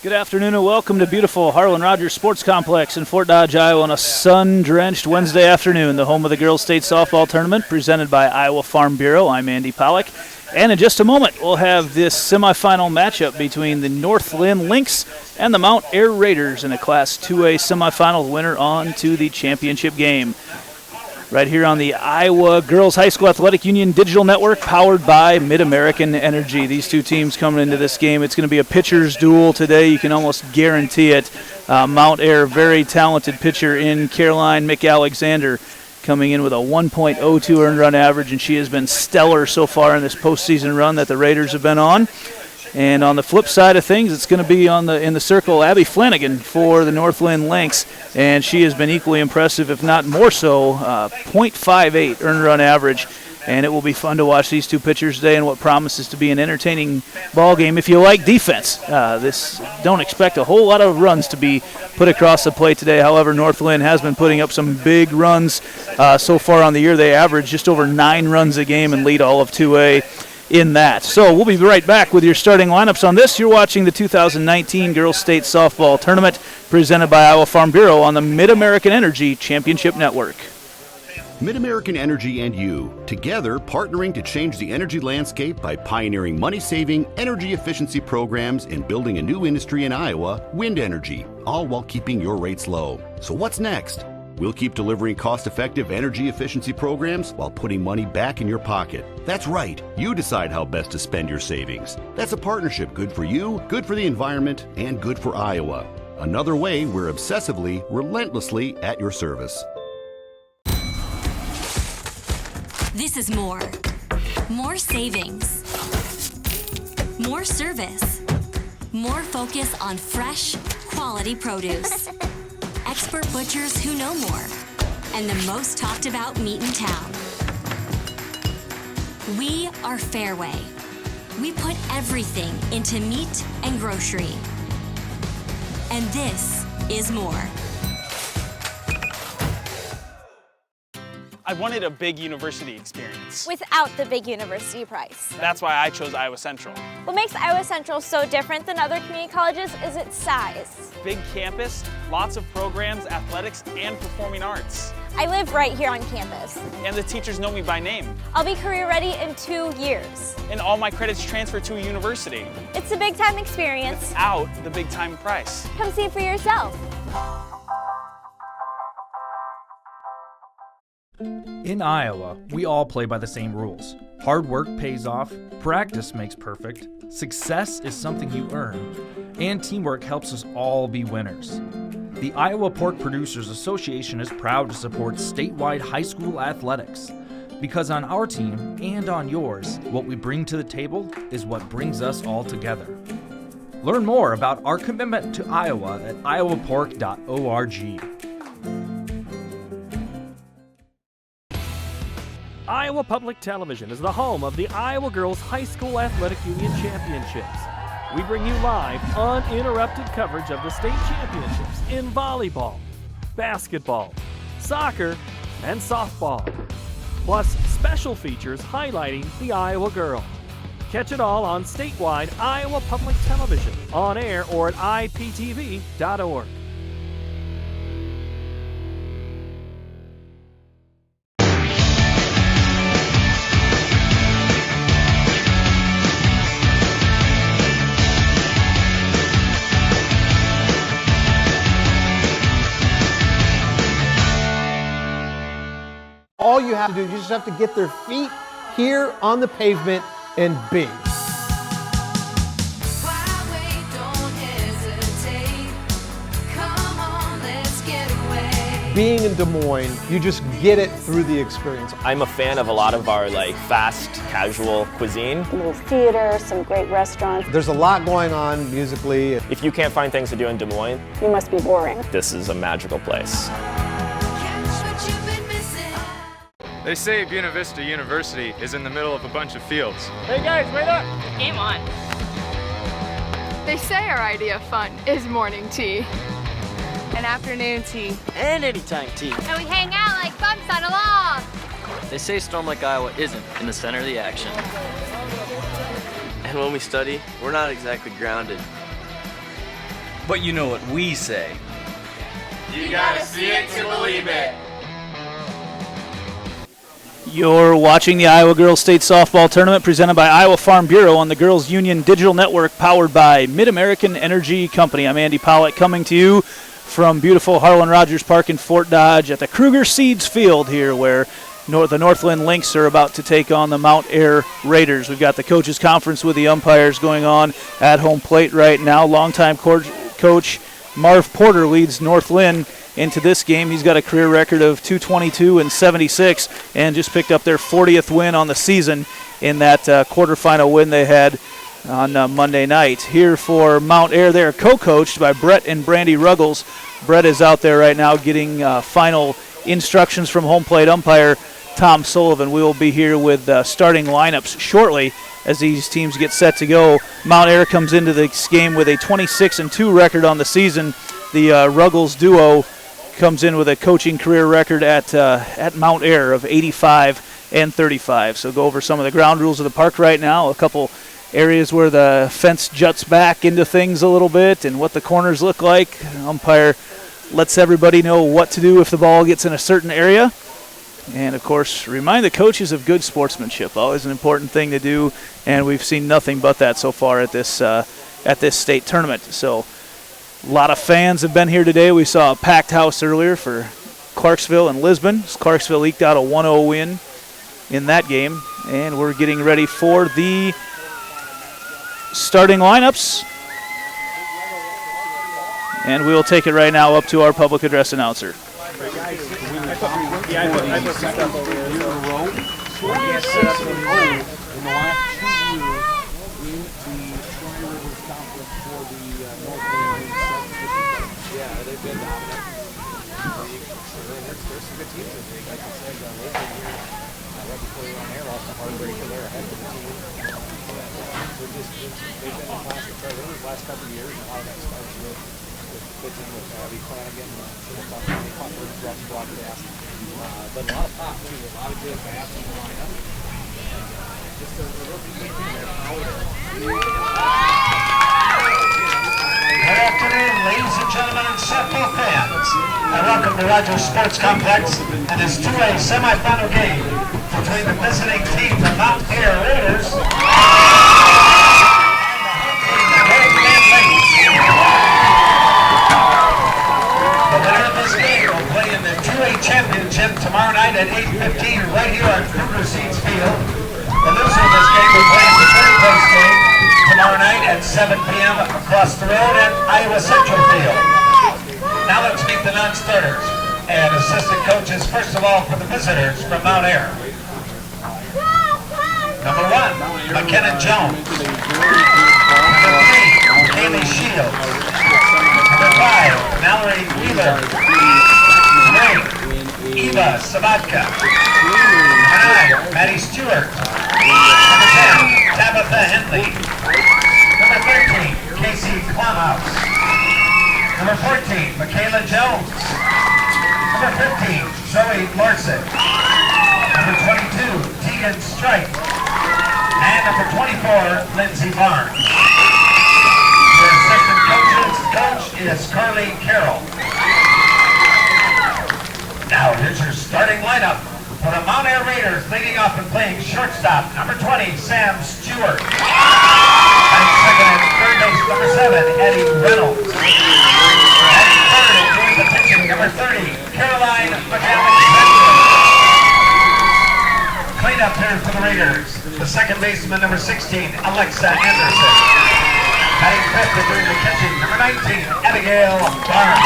Good afternoon and welcome to beautiful Harlan Rogers Sports Complex in Fort Dodge, Iowa on a sun-drenched Wednesday afternoon, the home of the Girls State Softball Tournament presented by Iowa Farm Bureau. I'm Andy Pollack. And in just a moment, we'll have this semifinal matchup between the North Linn Lynx and the Mount Air Raiders in a Class 2A semifinal. Winner on to the championship game. Right here on the Iowa Girls High School Athletic Union Digital Network, powered by Mid-American Energy. These two teams coming into this game. It's going to be a pitcher's duel today. You can almost guarantee it. Mount Air, very talented pitcher in Caroline McAlexander, coming in with a 1.02 earned run average, and she has been stellar so far in this postseason run that the Raiders have been on. And on the flip side of things, it's going to be in the circle, Abby Flanagan for the North Linn Lynx, and she has been equally impressive, if not more so, 0.58 earned run average. And it will be fun to watch these two pitchers today in what promises to be an entertaining ball game if you like defense. Don't expect a whole lot of runs to be put across the plate today. However, North Linn has been putting up some big runs so far on the year. They average just over 9 runs a game and lead all of 2A. In that. So we'll be right back with your starting lineups on this. You're watching the 2019 Girls State Softball Tournament presented by Iowa Farm Bureau on the Mid-American Energy Championship Network. Mid-American Energy and you, together partnering to change the energy landscape by pioneering money-saving, energy efficiency programs and building a new industry in Iowa, wind energy, all while keeping your rates low. So what's next? We'll keep delivering cost-effective energy efficiency programs while putting money back in your pocket. That's right. You decide how best to spend your savings. That's a partnership good for you, good for the environment, and good for Iowa. Another way we're obsessively, relentlessly at your service. This is more. More savings. More service. More focus on fresh, quality produce. Expert butchers who know more, and the most talked about meat in town. We are Fairway. We put everything into meat and grocery. And this is more. I wanted a big university experience. Without the big university price. That's why I chose Iowa Central. What makes Iowa Central so different than other community colleges is its size. Big campus, lots of programs, athletics, and performing arts. I live right here on campus. And the teachers know me by name. I'll be career ready in 2 years. And all my credits transfer to a university. It's a big time experience. Without the big time price. Come see for yourself. In Iowa, we all play by the same rules. Hard work pays off, practice makes perfect, success is something you earn, and teamwork helps us all be winners. The Iowa Pork Producers Association is proud to support statewide high school athletics, because on our team and on yours, what we bring to the table is what brings us all together. Learn more about our commitment to Iowa at iowapork.org. Iowa Public Television is the home of the Iowa Girls High School Athletic Union Championships. We bring you live, uninterrupted coverage of the state championships in volleyball, basketball, soccer, and softball, plus special features highlighting the Iowa girl. Catch it all on statewide Iowa Public Television, on air or at iptv.org. All you have to do, you just have to get their feet here on the pavement and bing. Being in Des Moines, you just get it through the experience. I'm a fan of a lot of our fast, casual cuisine. A little theater, some great restaurants. There's a lot going on musically. If you can't find things to do in Des Moines, you must be boring. This is a magical place. They say Buena Vista University is in the middle of a bunch of fields. Hey guys, wait up! Game on. They say our idea of fun is morning tea. And afternoon tea. And anytime tea. And we hang out like bumps on a log. They say Storm Lake, Iowa isn't in the center of the action. And when we study, we're not exactly grounded. But you know what we say. You gotta see it to believe it. You're watching the Iowa Girls State Softball Tournament presented by Iowa Farm Bureau on the Girls Union Digital Network, powered by Mid-American Energy Company. I'm Andy Pollack, coming to you from beautiful Harlan Rogers Park in Fort Dodge at the Kruger Seeds Field here, where the Northland Lynx are about to take on the Mount Ayr Raiders. We've got the coaches' conference with the umpires going on at home plate right now. Longtime coach Marv Porter leads North Linn into this game. He's got a career record of 222 and 76 and just picked up their 40th win on the season in that quarterfinal win they had on Monday night. Here for Mount Ayr, they're co-coached by Brett and Brandy Ruggles. Brett is out there right now getting final instructions from home plate umpire Tom Sullivan. We will be here with starting lineups shortly as these teams get set to go. Mount Ayr comes into this game with a 26-2 record on the season. The Ruggles duo comes in with a coaching career record at Mount Ayr of 85 and 35. So go over some of the ground rules of the park right now, a couple areas where the fence juts back into things a little bit and what the corners look like. The umpire lets everybody know what to do if the ball gets in a certain area. And, of course, remind the coaches of good sportsmanship. Always an important thing to do, and we've seen nothing but that so far at this state tournament. So a lot of fans have been here today. We saw a packed house earlier for Clarksville and Lisbon. Clarksville eked out a 1-0 win in that game, and we're getting ready for the starting lineups. And we will take it right now up to our public address announcer. Last couple of years, a lot of that starts with pitching with Abby Flanagan, broadcast. But a lot of pop too, a lot of good bats in the lineup. Just a rookie team there. Good afternoon, ladies and gentlemen, and softball fans, and welcome to Rogers Sports Complex and this 2A semifinal game between the visiting team, the Mount Ayr Raiders, championship tomorrow night at 8:15 right here on Kruger Seeds Field. The loser of this game will play the third place game tomorrow night at 7 p.m. across the road at Iowa Central Field. Now let's meet the non-starters and assistant coaches, first of all for the visitors from Mount Ayr. Number 1, McKenna Jones. Number 3, Kaylee Shields. Number 5, Mallory Wheeler. Eva Sabatka. Number 9, Maddie Stewart. Number 10, Tabitha Henley. Number 13, Casey Klumhouse. Number 14, Michaela Jones. Number 15, Zoe Larson. Number 22, Tegan Strike. And number 24, Lindsay Barnes. Your assistant coach is Carly Carroll. Now, here's your starting lineup for the Mount Ayr Raiders, leading off and playing shortstop, number 20, Sam Stewart. Batting second and third base, number 7, Eddie Reynolds. Batting third and doing the pitching, number 30, Caroline McAllen. Cleanup here for the Raiders, the second baseman, number 16, Alexa Anderson. Batting fifth and doing the catching, number 19, Abigail Barnes.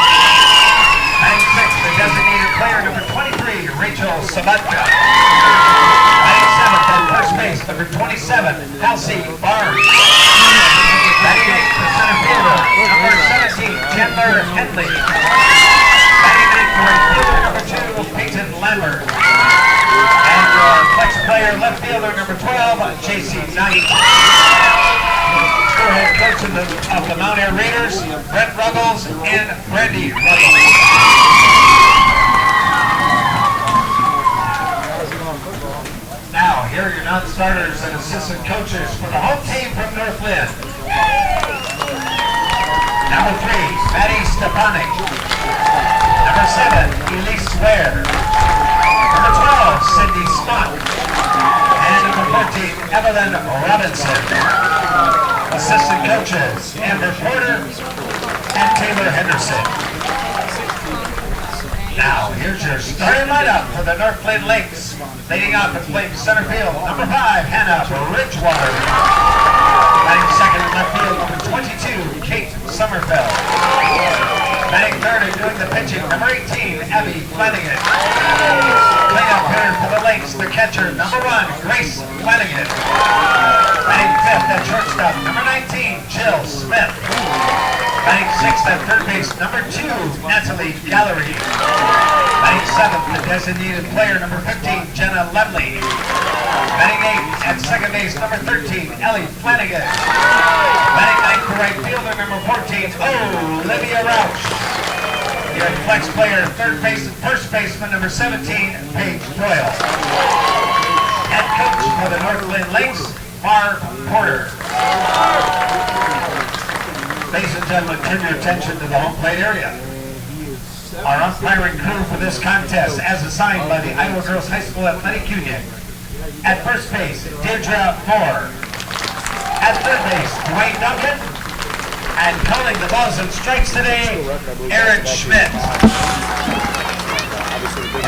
Batting sixth, the designated player, number 23, Rachel Sabatka. Batting seventh at first base, number 27, Halsey Barnes. Batting eighth, the center fielder, number 17, Chandler Henley. Batting eighth, the right fielder, number 2, Peyton Lambert. And flex player, left fielder, number 12, J.C. Knight. Head coach of the Mount Ayr Raiders, Brett Ruggles and Brandy Ruggles. Now, here are your non-starters and assistant coaches for the home team from North Linn. Number 3, Maddie Stepanek. Number 7, Elise Ware. Number 12, Cindy Smock. And number 14, Evelyn Robinson. Assistant coaches, Amber Porter and Taylor Henderson. Now, here's your starting lineup for the North Plain Lynx. Leading off and playing center field, number 5, Hannah Bridgewater. Batting second in left field, number 22, Kate Sommerfeld. Batting third and doing the pitching, number 18, Abby Flanagan. Cleanup hitter for the Lynx, the catcher, number 1, Grace Flanagan. Batting fifth at shortstop, number 19, Jill Smith. Batting sixth at third base, number 2, Natalie Gallery. Batting seventh, the designated player, number 15, Jenna Lemley. Batting eighth at second base, number 13, Ellie Flanagan. Batting ninth, the right fielder, number 14, Olivia Rauch. Your flex player, third base and first baseman, number 17, Paige Doyle. Head coach for the Northland Lynx, Mark Porter. Ladies and gentlemen, turn your attention to the home plate area. Our umpiring crew for this contest, as assigned by the Iowa Girls High School Athletic Union. At first base, Deirdre Moore. At third base, Dwayne Duncan. And calling the balls and strikes today, Aaron Schmidt.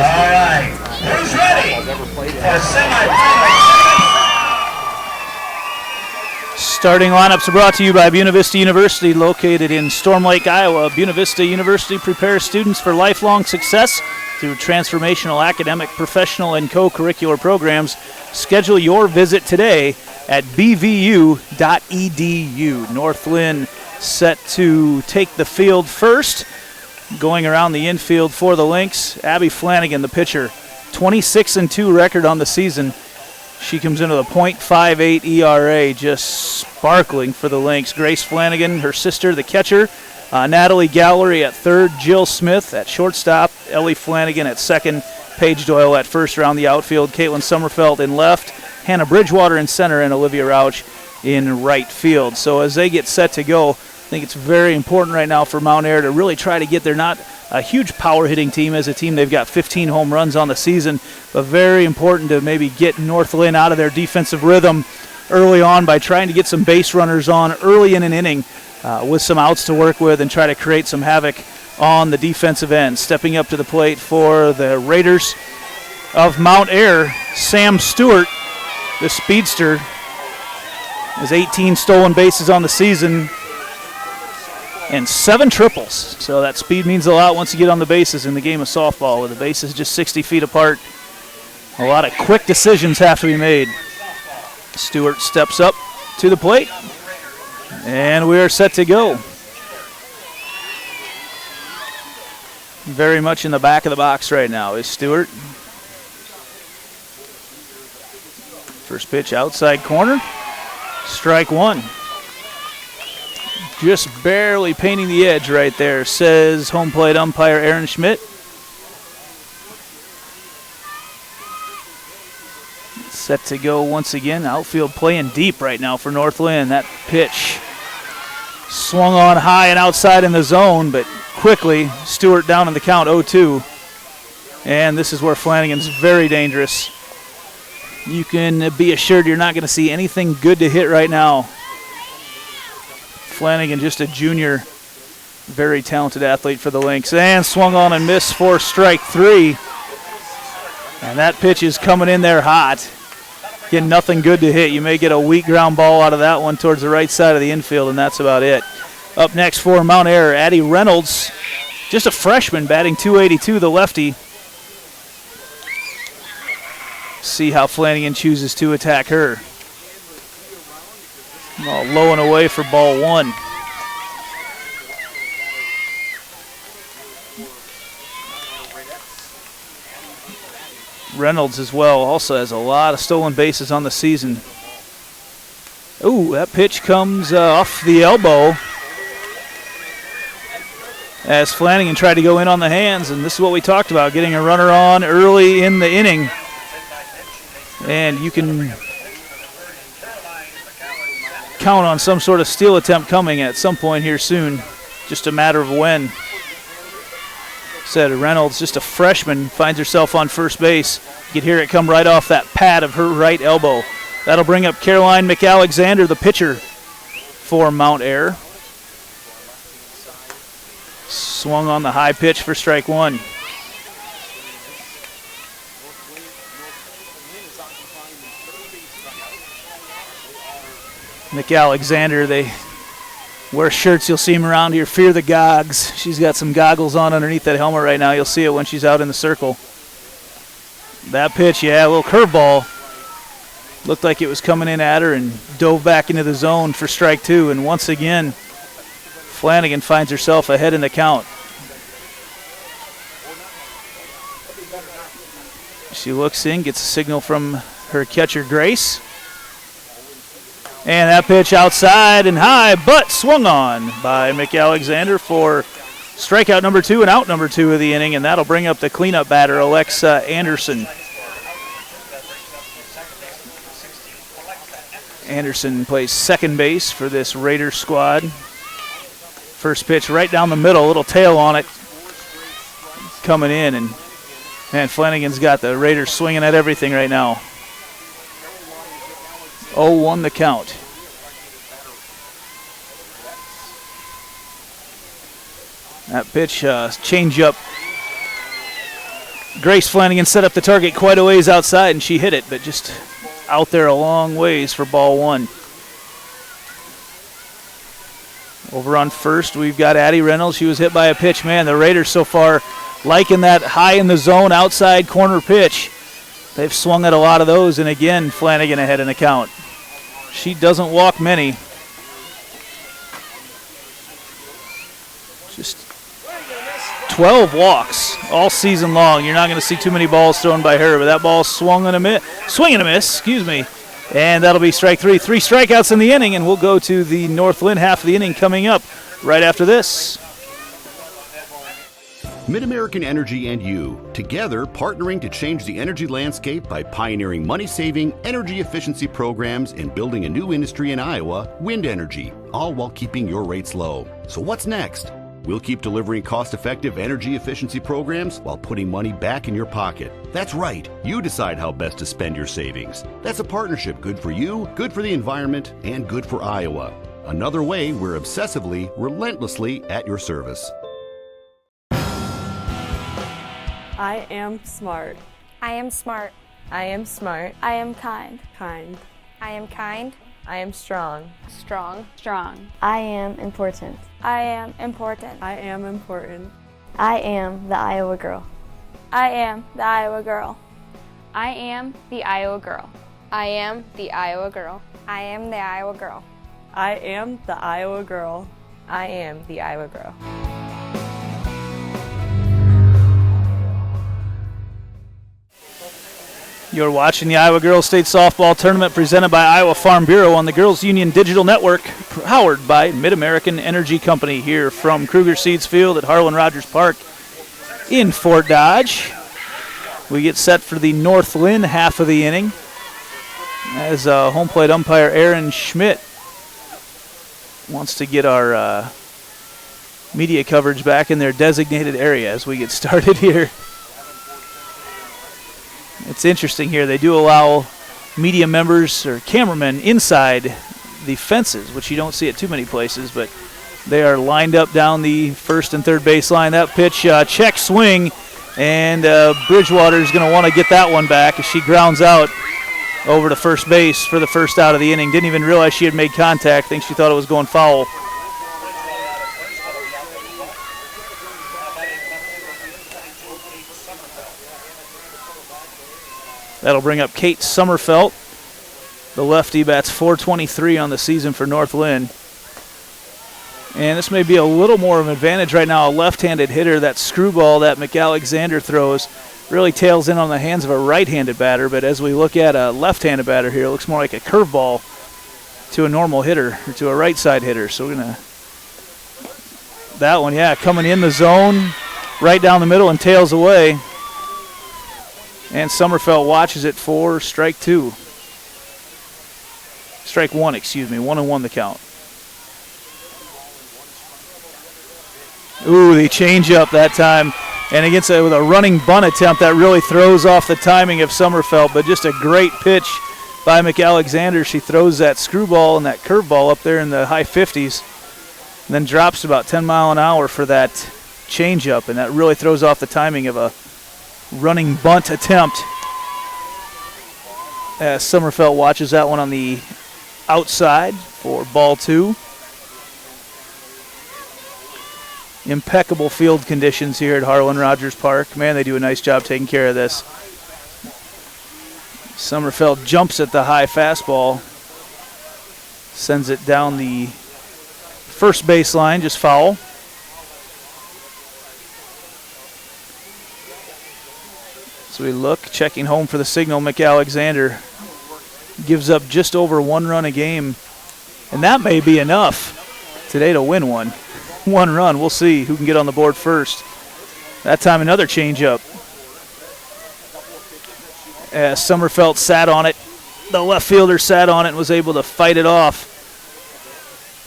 All right, who's ready for semifinals? Starting lineups are brought to you by Buena Vista University, located in Storm Lake, Iowa. Buena Vista University prepares students for lifelong success through transformational academic, professional, and co-curricular programs. Schedule your visit today at bvu.edu. North Linn set to take the field first. Going around the infield for the Lynx, Abby Flanagan, the pitcher. 26-2 record on the season. She comes into the .58 ERA, just sparkling for the Lynx. Grace Flanagan, her sister, the catcher. Natalie Gallery at third. Jill Smith at shortstop. Ellie Flanagan at second. Paige Doyle at first around the outfield. Caitlin Sommerfeld in left. Hannah Bridgewater in center, and Olivia Rauch in right field. So as they get set to go, I think it's very important right now for Mount Ayr to really try to get there. Not a huge power hitting team as a team. They've got 15 home runs on the season, but very important to maybe get North Linn out of their defensive rhythm early on by trying to get some base runners on early in an inning with some outs to work with and try to create some havoc on the defensive end. Stepping up to the plate for the Raiders of Mount Ayr, Sam Stewart, the speedster, has 18 stolen bases on the season and 7 triples. So that speed means a lot once you get on the bases in the game of softball, where the bases just 60 feet apart. A lot of quick decisions have to be made. Stewart steps up to the plate, and we are set to go. Very much in the back of the box right now is Stewart. First pitch outside corner. Strike one. Just barely painting the edge right there, says home plate umpire Aaron Schmidt. Set to go once again. Outfield playing deep right now for North Linn. That pitch swung on high and outside in the zone, but quickly Stewart down in the count 0-2. And this is where Flanagan's very dangerous. You can be assured you're not going to see anything good to hit right now. Flanagan, just a junior, very talented athlete for the Lynx. And swung on and missed for strike 3. And that pitch is coming in there hot. Again, nothing good to hit. You may get a weak ground ball out of that one towards the right side of the infield, and that's about it. Up next for Mount Ayr, Addie Reynolds, just a freshman, batting .282, the lefty. See how Flanagan chooses to attack her. All low and away for ball one. Reynolds as well also has a lot of stolen bases on the season. Ooh, that pitch comes off the elbow as Flanagan tried to go in on the hands, and this is what we talked about, getting a runner on early in the inning. And you can count on some sort of steal attempt coming at some point here soon. just a matter of when. Said Reynolds, just a freshman, finds herself on first base. You can hear it come right off that pad of her right elbow. That'll bring up Caroline McAlexander, the pitcher for Mount Ayr. Swung on the high pitch for strike one. McAlexander, they wear shirts. You'll see them around here. Fear the Gogs. She's got some goggles on underneath that helmet right now. You'll see it when she's out in the circle. That pitch, yeah, a little curveball. Looked like it was coming in at her and dove back into the zone for strike two. And once again, Flanagan finds herself ahead in the count. She looks in, gets a signal from her catcher, Grace. And that pitch outside and high, but swung on by McAlexander for strikeout number two and out number two of the inning, and that'll bring up the cleanup batter, Alexa Anderson. Anderson plays second base for this Raiders squad. First pitch right down the middle, little tail on it coming in, and man, Flanagan's got the Raiders swinging at everything right now. 0-1 the count. That pitch, change up. Grace Flanagan set up the target quite a ways outside, and she hit it, but just out there a long ways for ball one. Over on first, we've got Addie Reynolds. She was hit by a pitch. Man, the Raiders so far liking that high in the zone outside corner pitch. They've swung at a lot of those, and again, Flanagan ahead in the count. She doesn't walk many. Just 12 walks all season long. You're not going to see too many balls thrown by her, but that ball swing and a miss, excuse me. And that'll be strike three. 3 strikeouts in the inning, and we'll go to the North Linn half of the inning coming up right after this. Mid-American Energy and you, together partnering to change the energy landscape by pioneering money-saving, energy efficiency programs and building a new industry in Iowa, wind energy, all while keeping your rates low. So what's next? We'll keep delivering cost-effective energy efficiency programs while putting money back in your pocket. That's right, you decide how best to spend your savings. That's a partnership good for you, good for the environment, and good for Iowa. Another way we're obsessively, relentlessly at your service. I am smart. I am smart. I am smart. I am kind. Kind. I am kind. I am strong. Strong. Strong. I am important. I am important. I am important. I am the Iowa girl. I am the Iowa girl. I am the Iowa girl. I am the Iowa girl. I am the Iowa girl. I am the Iowa girl. I am the Iowa girl. You're watching the Iowa Girls State Softball Tournament presented by Iowa Farm Bureau on the Girls Union Digital Network, powered by Mid-American Energy Company here from Kruger Seeds Field at Harlan Rogers Park in Fort Dodge. We get set for the North Linn half of the inning as home plate umpire Aaron Schmidt wants to get our media coverage back in their designated area as we get started here. It's interesting here. They do allow media members or cameramen inside the fences, which you don't see at too many places, but they are lined up down the first and third base line. That pitch, check swing, and Bridgewater is going to want to get that one back as she grounds out over to first base for the first out of the inning. Didn't even realize she had made contact. Think she thought it was going foul. That'll bring up Kate Sommerfeld. The lefty bats .423 on the season for North Linn. And this may be a little more of an advantage right now. A left-handed hitter, that screwball that McAlexander throws really tails in on the hands of a right-handed batter. But as we look at a left-handed batter here, it looks more like a curveball to a normal hitter, or to a right-side hitter. So we're going to... That one, yeah, coming in the zone, right down the middle and tails away. And Sommerfeld watches it for strike two. Strike one, excuse me. 1-1 the count. Ooh, the change up that time. And against with a running bunt attempt, that really throws off the timing of Sommerfeld, but just a great pitch by McAlexander. She throws that screwball and that curveball up there in the high 50s, and then drops about 10 mile an hour for that changeup, and that really throws off the timing of a running bunt attempt. As Sommerfeld watches that one on the outside for ball 2. Impeccable field conditions here at Harlan Rogers Park. Man, they do a nice job taking care of this. Sommerfeld jumps at the high fastball, sends it down the first baseline, just foul. So we look, checking home for the signal. McAlexander gives up just over 1 run a game, and that may be enough today to win one. 1 run, we'll see who can get on the board first. That time another changeup. As Sommerfeld sat on it, the left fielder sat on it and was able to fight it off.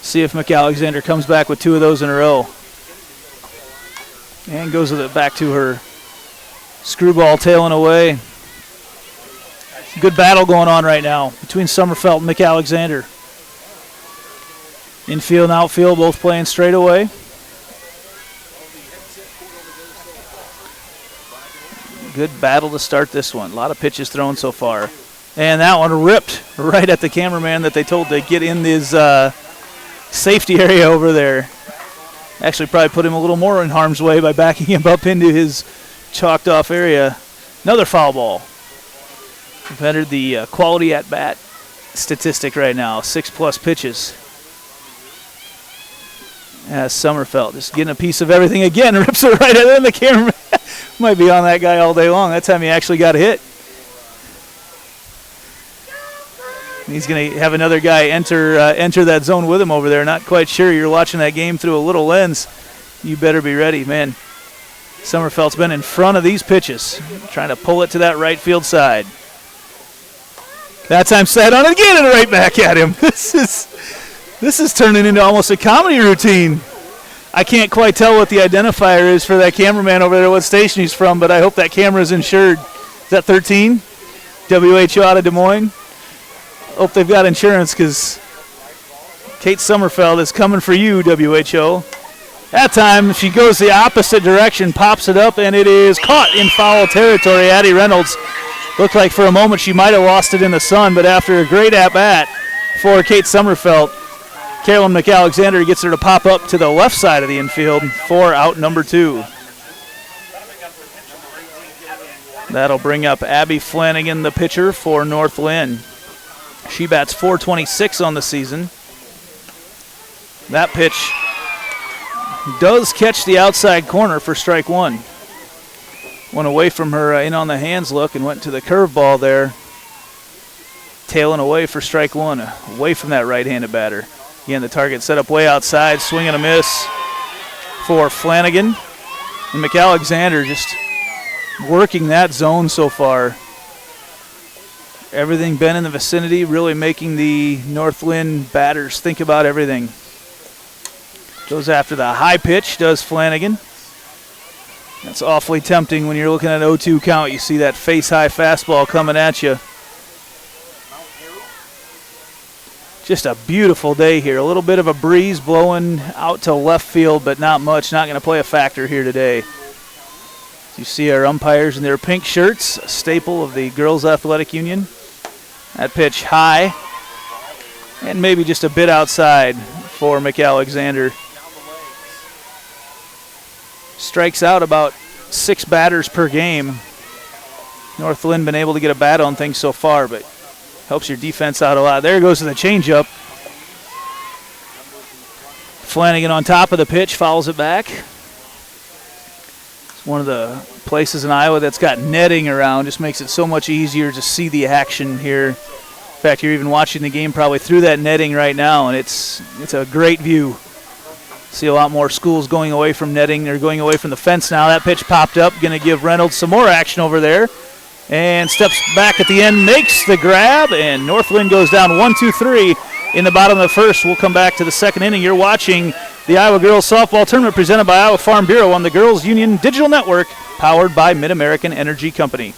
See if McAlexander comes back with 2 of those in a row. And goes with it back to her screwball, tailing away. Good battle going on right now between Sommerfeld and McAlexander. Infield and outfield both playing straight away. Good battle to start this one. A lot of pitches thrown so far. And that one ripped right at the cameraman that they told to get in his safety area over there. Actually probably put him a little more in harm's way by backing him up into his chalked off area. Another foul ball. We've entered the quality at bat statistic right now. 6+ pitches. As Sommerfeld just getting a piece of everything again, rips it right at the cameraman. Might be on that guy all day long. That time he actually got a hit. He's going to have another guy enter that zone with him over there. Not quite sure. You're watching that game through a little lens. You better be ready, man. Sommerfeld's been in front of these pitches, trying to pull it to that right field side. That time sat on it again and right back at him. This is turning into almost a comedy routine. I can't quite tell what the identifier is for that cameraman over there, what station he's from, but I hope that camera's insured. Is that 13? WHO out of Des Moines? Hope they've got insurance, because Kate Sommerfeld is coming for you, WHO. That time she goes the opposite direction, pops it up, and it is caught in foul territory. Addie Reynolds looked like for a moment she might have lost it in the sun, but after a great at-bat for Kate Sommerfeld, Carolyn McAlexander gets her to pop up to the left side of the infield for out number 2. That'll bring up Abby Flanagan, the pitcher for North Linn. She bats .426 on the season. That pitch does catch the outside corner for strike 1. Went away from her in on the hands look and went to the curveball there. Tailing away for strike 1, away from that right-handed batter. Again, the target set up way outside, swing and a miss for Flanagan. And McAlexander just working that zone so far. Everything been in the vicinity, really making the North Linn batters think about everything. Goes after the high pitch, does Flanagan. That's awfully tempting when you're looking at an 0-2 count. You see that face-high fastball coming at you. Just a beautiful day here. A little bit of a breeze blowing out to left field, but not much. Not going to play a factor here today. You see our umpires in their pink shirts, a staple of the Girls Athletic Union. That pitch high, and maybe just a bit outside for McAlexander. Strikes out about 6 batters per game. North Linn been able to get a bat on things so far, but helps your defense out a lot. There goes to the changeup. Flanagan on top of the pitch, fouls it back. It's one of the places in Iowa that's got netting around. Just makes it so much easier to see the action here. In fact, you're even watching the game probably through that netting right now, and it's a great view. See a lot more schools going away from netting. They're going away from the fence now. That pitch popped up. Going to give Reynolds some more action over there. And steps back at the end, makes the grab, and North Linn goes down 1-2-3 in the bottom of the first. We'll come back to the second inning. You're watching the Iowa Girls Softball Tournament presented by Iowa Farm Bureau on the Girls Union Digital Network, powered by Mid-American Energy Company.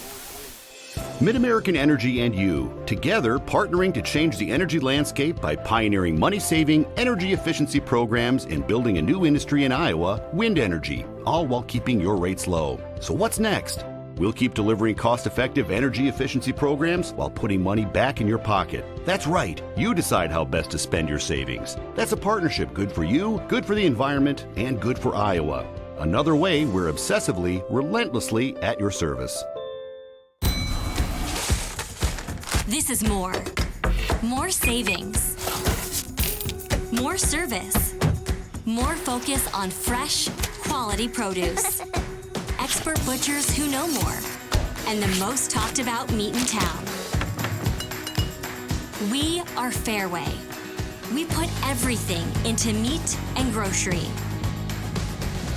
Mid-American Energy and you, together partnering to change the energy landscape by pioneering money-saving, energy efficiency programs and building a new industry in Iowa, wind energy, all while keeping your rates low. So what's next? We'll keep delivering cost-effective energy efficiency programs while putting money back in your pocket. That's right, you decide how best to spend your savings. That's a partnership good for you, good for the environment, and good for Iowa. Another way we're obsessively, relentlessly at your service. This is more. More savings. More service. More focus on fresh, quality produce. Expert butchers who know more. And the most talked about meat in town. We are Fairway. We put everything into meat and grocery.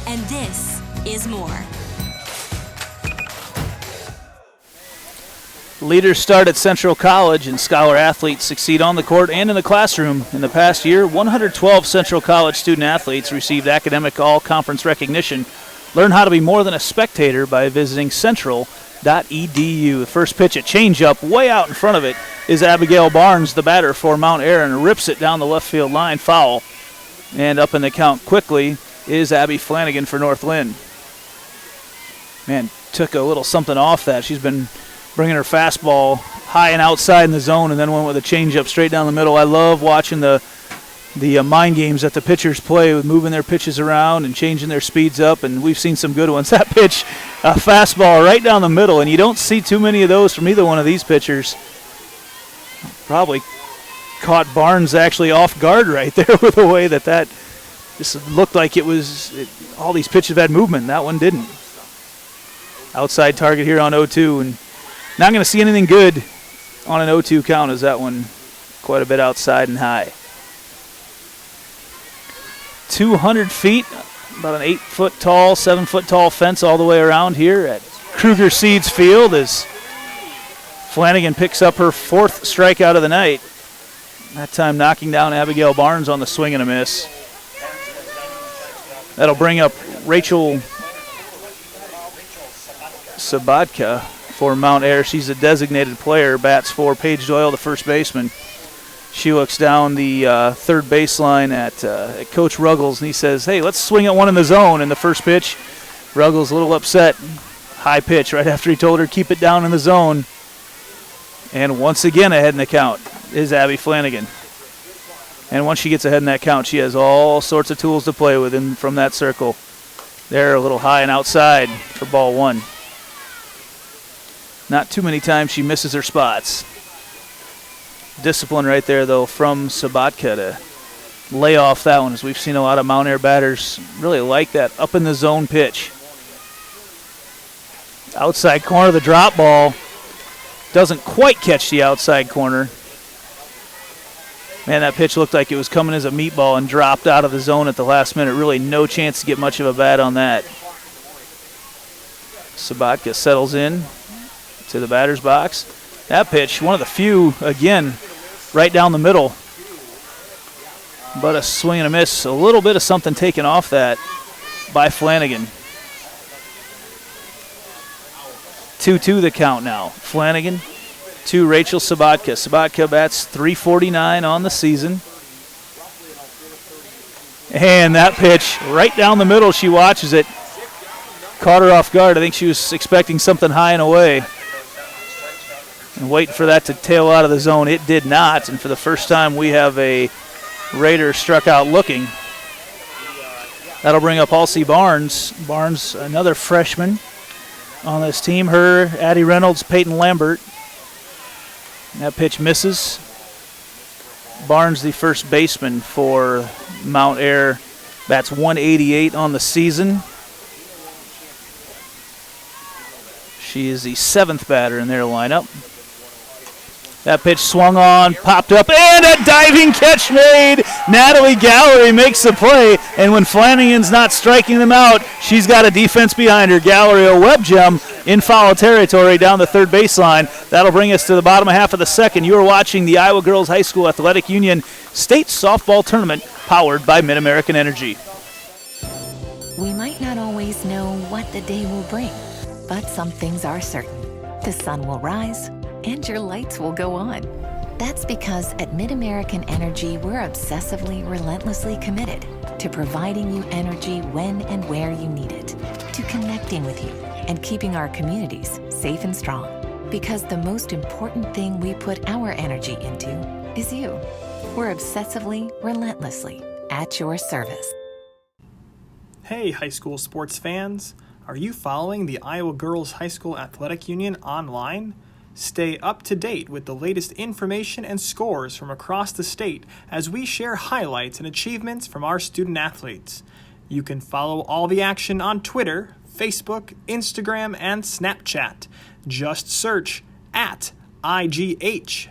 And this is more. Leaders start at Central College, and scholar athletes succeed on the court and in the classroom. In the past year, 112 Central College student athletes received academic all-conference recognition. Learn how to be more than a spectator by visiting central.edu. The first pitch, a changeup way out in front of it, is Abigail Barnes, the batter for Mount Ayr, and rips it down the left field line, foul. And up in the count quickly is Abby Flanagan for North Linn. Man, took a little something off that. She's been bringing her fastball high and outside in the zone, and then went with a changeup straight down the middle. I love watching the mind games that the pitchers play with moving their pitches around and changing their speeds up, and we've seen some good ones. That pitch, a fastball right down the middle, and you don't see too many of those from either one of these pitchers. Probably caught Barnes actually off guard right there with the way that just looked like all these pitches had movement. That one didn't. Outside target here on 0-2, and not going to see anything good on an 0-2 count, as that one quite a bit outside and high. 200 feet, about an 8-foot tall, 7-foot tall fence all the way around here at Kruger Seeds Field as Flanagan picks up her 4th strikeout of the night. That time knocking down Abigail Barnes on the swing and a miss. That'll bring up Rachel Sabatka for Mount Ayr. She's a designated player, bats for Paige Doyle, the first baseman. She looks down the third baseline at Coach Ruggles, and he says, hey, let's swing at one in the zone. And the first pitch, Ruggles a little upset. High pitch right after he told her keep it down in the zone. And once again ahead in the count is Abby Flanagan. And once she gets ahead in that count, she has all sorts of tools to play with from that circle. There, a little high and outside for ball one. Not too many times she misses her spots. Discipline right there, though, from Sabatka to lay off that one, as we've seen a lot of Mount Ayr batters really like that up in the zone pitch. Outside corner, the drop ball doesn't quite catch the outside corner. Man, that pitch looked like it was coming as a meatball and dropped out of the zone at the last minute. Really no chance to get much of a bat on that. Sabatka settles in to the batter's box. That pitch, one of the few, again, right down the middle. But a swing and a miss. A little bit of something taken off that by Flanagan. 2-2 the count now. Flanagan to Rachel Sabatka. Sabatka bats .349 on the season. And that pitch right down the middle, she watches it. Caught her off guard. I think she was expecting something high and away. And waiting for that to tail out of the zone. It did not. And for the first time, we have a Raider struck out looking. That'll bring up Halsey Barnes. Barnes, another freshman on this team. Her, Addie Reynolds, Peyton Lambert. And that pitch misses. Barnes, the first baseman for Mount Ayr, bats .188 on the season. She is the 7th batter in their lineup. That pitch swung on, popped up, and a diving catch made. Natalie Gallery makes the play, and when Flanagan's not striking them out, she's got a defense behind her. Gallery, a web gem in foul territory down the third baseline. That'll bring us to the bottom half of the second. You are watching the Iowa Girls High School Athletic Union State Softball Tournament powered by Mid-American Energy. We might not always know what the day will bring, but some things are certain. The sun will rise and your lights will go on. That's because at Mid-American Energy, we're obsessively, relentlessly committed to providing you energy when and where you need it, to connecting with you and keeping our communities safe and strong. Because the most important thing we put our energy into is you. We're obsessively, relentlessly at your service. Hey, high school sports fans. Are you following the Iowa Girls High School Athletic Union online? Stay up to date with the latest information and scores from across the state as we share highlights and achievements from our student athletes. You can follow all the action on Twitter, Facebook, Instagram, and Snapchat. Just search at IGHSAU.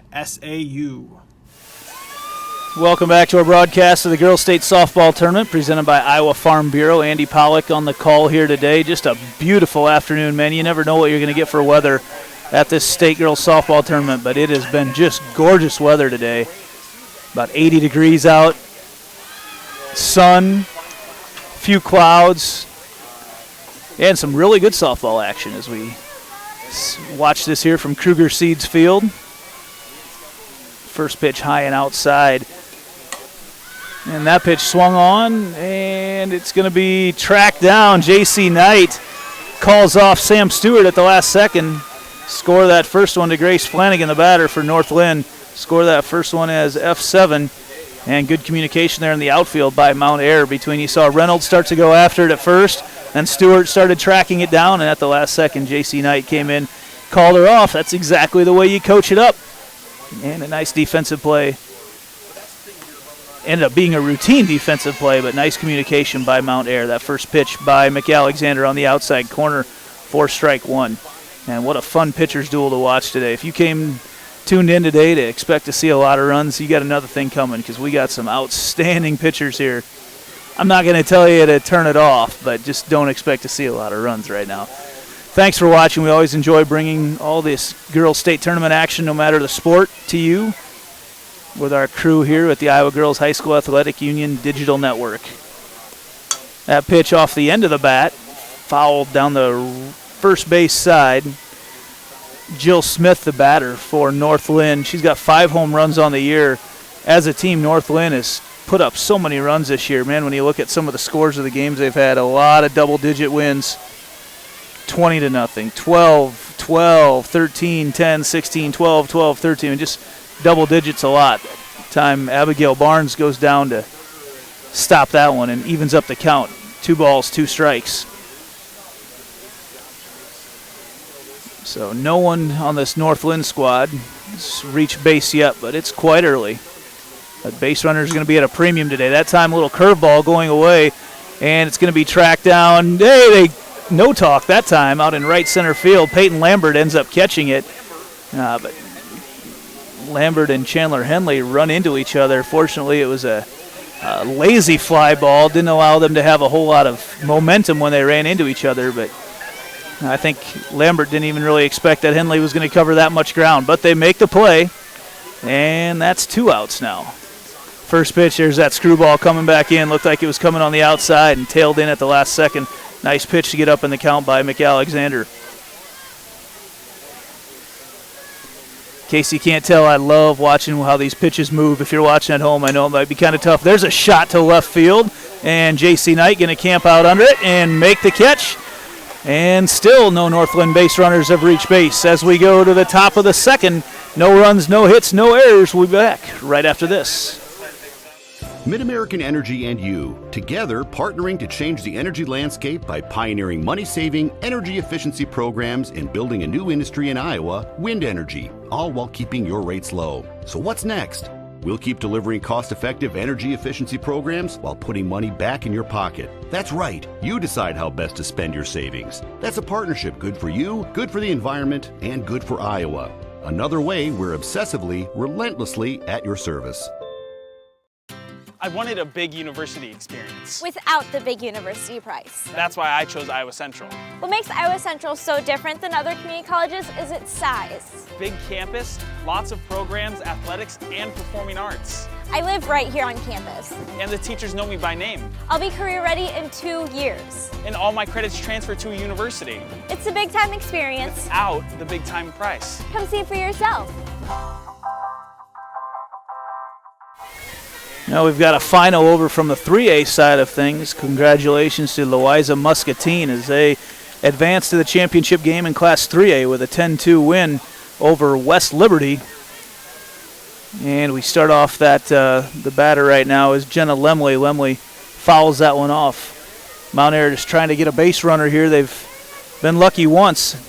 Welcome back to our broadcast of the Girls State Softball Tournament presented by Iowa Farm Bureau. Andy Pollock on the call here today. Just a beautiful afternoon, man. You never know what you're going to get for weather at this State Girls Softball Tournament, but it has been just gorgeous weather today. About 80 degrees out, sun, few clouds, and some really good softball action as we watch this here from Kruger Seeds Field. First pitch high and outside. And that pitch swung on, and it's going to be tracked down. J.C. Knight calls off Sam Stewart at the last second. Score that first one to Grace Flanagan, the batter for North Linn. Score that first one as F7. And good communication there in the outfield by Mount Ayr between, you saw Reynolds start to go after it at first, and Stewart started tracking it down, and at the last second, J.C. Knight came in, called her off. That's exactly the way you coach it up. And a nice defensive play. Ended up being a routine defensive play, but nice communication by Mount Ayr. That first pitch by McAlexander on the outside corner for strike one. And what a fun pitcher's duel to watch today. If you tuned in today to expect to see a lot of runs, you got another thing coming because we got some outstanding pitchers here. I'm not going to tell you to turn it off, but just don't expect to see a lot of runs right now. Thanks for watching. We always enjoy bringing all this girls state tournament action, no matter the sport, to you with our crew here at the Iowa Girls High School Athletic Union Digital Network. That pitch off the end of the bat, fouled down the first base side. Jill Smith, the batter for North Linn. She's got 5 home runs on the year. As a team, North Linn has put up so many runs this year. Man, when you look at some of the scores of the games they've had, a lot of double-digit wins. 20-0, 12, 12, 13, 10, 16, 12, 12, 13, and just double digits a lot. Time Abigail Barnes goes down to stop that one and evens up the count. 2 balls, 2 strikes. So no one on this North Linn squad has reached base yet, but it's quite early. But base runner is going to be at a premium today. That time, a little curveball going away, and it's going to be tracked down. Hey, no talk that time out in right center field. Peyton Lambert ends up catching it, but Lambert and Chandler Henley run into each other. Fortunately, it was a lazy fly ball. Didn't allow them to have a whole lot of momentum when they ran into each other, but I think Lambert didn't even really expect that Henley was going to cover that much ground. But they make the play, and that's 2 outs now. First pitch, there's that screwball coming back in. Looked like it was coming on the outside and tailed in at the last second. Nice pitch to get up in the count by McAlexander. In case you can't tell, I love watching how these pitches move. If you're watching at home, I know it might be kind of tough. There's a shot to left field, and J.C. Knight going to camp out under it and make the catch. And still no North Linn base runners have reached base. As we go to the top of the second, no runs, no hits, no errors. We'll be back right after this. Mid-American Energy and you, together partnering to change the energy landscape by pioneering money-saving, energy efficiency programs and building a new industry in Iowa, wind energy, all while keeping your rates low. So what's next? We'll keep delivering cost-effective energy efficiency programs while putting money back in your pocket. That's right. You decide how best to spend your savings. That's a partnership good for you, good for the environment, and good for Iowa. Another way we're obsessively, relentlessly at your service. I wanted a big university experience. without the big university price. That's why I chose Iowa Central. What makes Iowa Central so different than other community colleges is its size. Big campus, lots of programs, athletics, and performing arts. I live right here on campus. And the teachers know me by name. I'll be career ready in 2 years. And all my credits transfer to a university. It's a big time experience. Without the big time price. Come see for yourself. Now we've got a final over from the 3A side of things. Congratulations to Louisa Muscatine as they advance to the championship game in Class 3A with a 10-2 win over West Liberty. And we start off that the batter right now is Jenna Lemley. Lemley fouls that one off. Mount Ayr just trying to get a base runner here. They've been lucky once.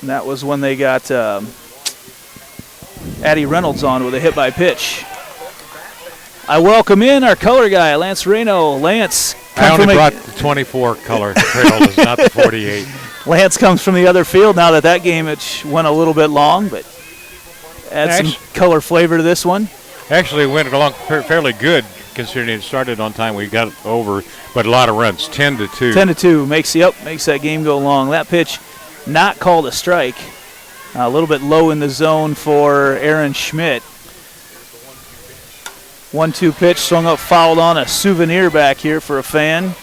And that was when they got Addie Reynolds on with a hit by pitch. I welcome in our color guy, Lance Reno. Lance. I only brought the 24 color trails, not the 48. Lance comes from the other field now that game it went a little bit long, but add some color flavor to this one. Actually, it went along fairly good considering it started on time. We got over, but a lot of runs, 10-2. 10-2 makes that game go long. That pitch not called a strike. A little bit low in the zone for Aaron Schmidt. 1-2 pitch, swung up, fouled on, a souvenir back here for a fan.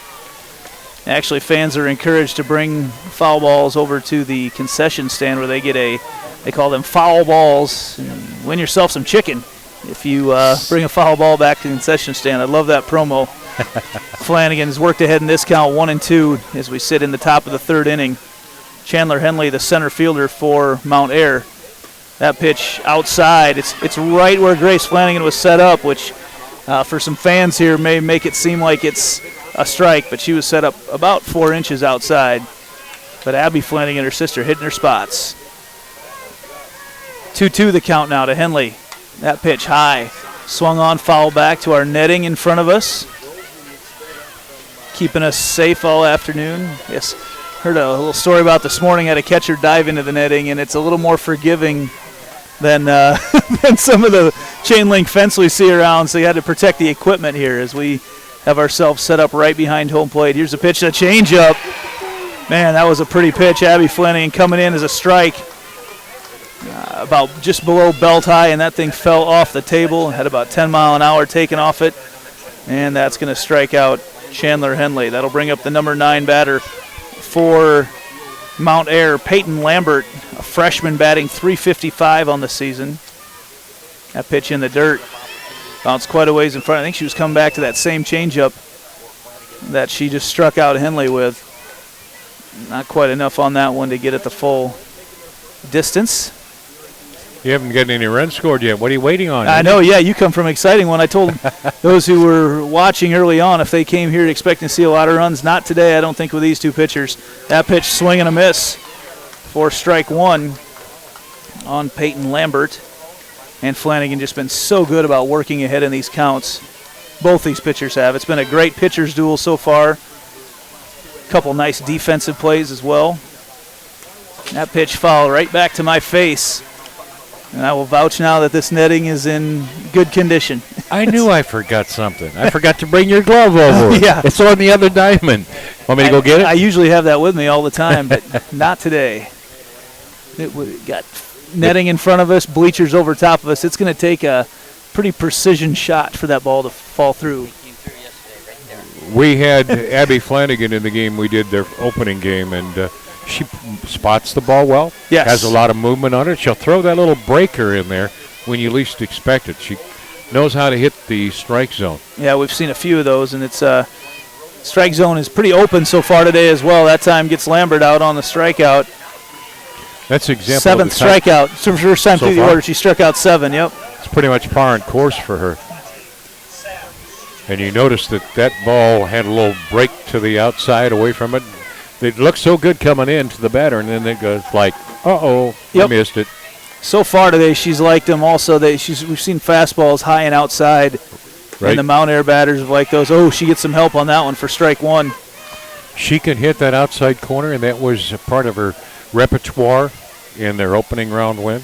Actually, fans are encouraged to bring foul balls over to the concession stand where they get they call them foul balls. And win yourself some chicken if you bring a foul ball back to the concession stand. I love that promo. Flanagan has worked ahead in this count, 1-2, as we sit in the top of the third inning. Chandler Henley, the center fielder for Mount Ayr. That pitch outside, it's right where Grace Flanagan was set up, which for some fans here may make it seem like it's a strike, but she was set up about 4 inches outside. But Abby Flanagan, her sister, hitting her spots. 2-2 the count now to Henley. That pitch high, swung on, foul back to our netting in front of us. Keeping us safe all afternoon. Yes, heard a little story about this morning, had a catcher dive into the netting, and it's a little more forgiving than some of the chain link fence we see around, so you had to protect the equipment here as we have ourselves set up right behind home plate. Here's a pitch, a changeup. Man, that was a pretty pitch. Abby Flanagan coming in as a strike about just below belt high, and that thing fell off the table, had about 10 mile an hour taken off it, and that's going to strike out Chandler Henley. That'll bring up the number 9 batter for Mount Ayr, Peyton Lambert, a freshman batting .355 on the season. That pitch in the dirt bounced quite a ways in front. I think she was coming back to that same changeup that she just struck out Henley with. Not quite enough on that one to get it the full distance. You haven't gotten any runs scored yet. What are you waiting on? I know, yeah, you come from exciting one. I told those who were watching early on if they came here expecting to see a lot of runs. Not today, I don't think, with these two pitchers. That pitch swing and a miss for strike one on Peyton Lambert. And Flanagan just been so good about working ahead in these counts. Both these pitchers have. It's been a great pitchers duel so far. A couple nice defensive plays as well. That pitch foul right back to my face. And I will vouch now that this netting is in good condition. I knew I forgot something. I forgot to bring your glove over. Yeah. It's on the other diamond. Want me to go get it? I usually have that with me all the time, but not today. Got netting in front of us, bleachers over top of us. It's going to take a pretty precision shot for that ball to fall through. We had Abby Flanagan in the game. We did their opening game, and she spots the ball well. Yes. Has a lot of movement on it. She'll throw that little breaker in there when you least expect it. She knows how to hit the strike zone. Yeah, we've seen a few of those, and it's strike zone is pretty open so far today as well. That time gets Lambert out on the strikeout. That's example. 7th strikeout. It's her first time through the order. She struck out 7, yep. It's pretty much par and course for her. And you notice that ball had a little break to the outside away from it. It looked so good coming in to the batter, and then it goes like, uh-oh, I missed it. So far today, she's liked them also. We've seen fastballs high and outside, right. And the Mount Ayr batters have liked those. Oh, she gets some help on that one for strike one. She can hit that outside corner, and that was a part of her repertoire in their opening round win,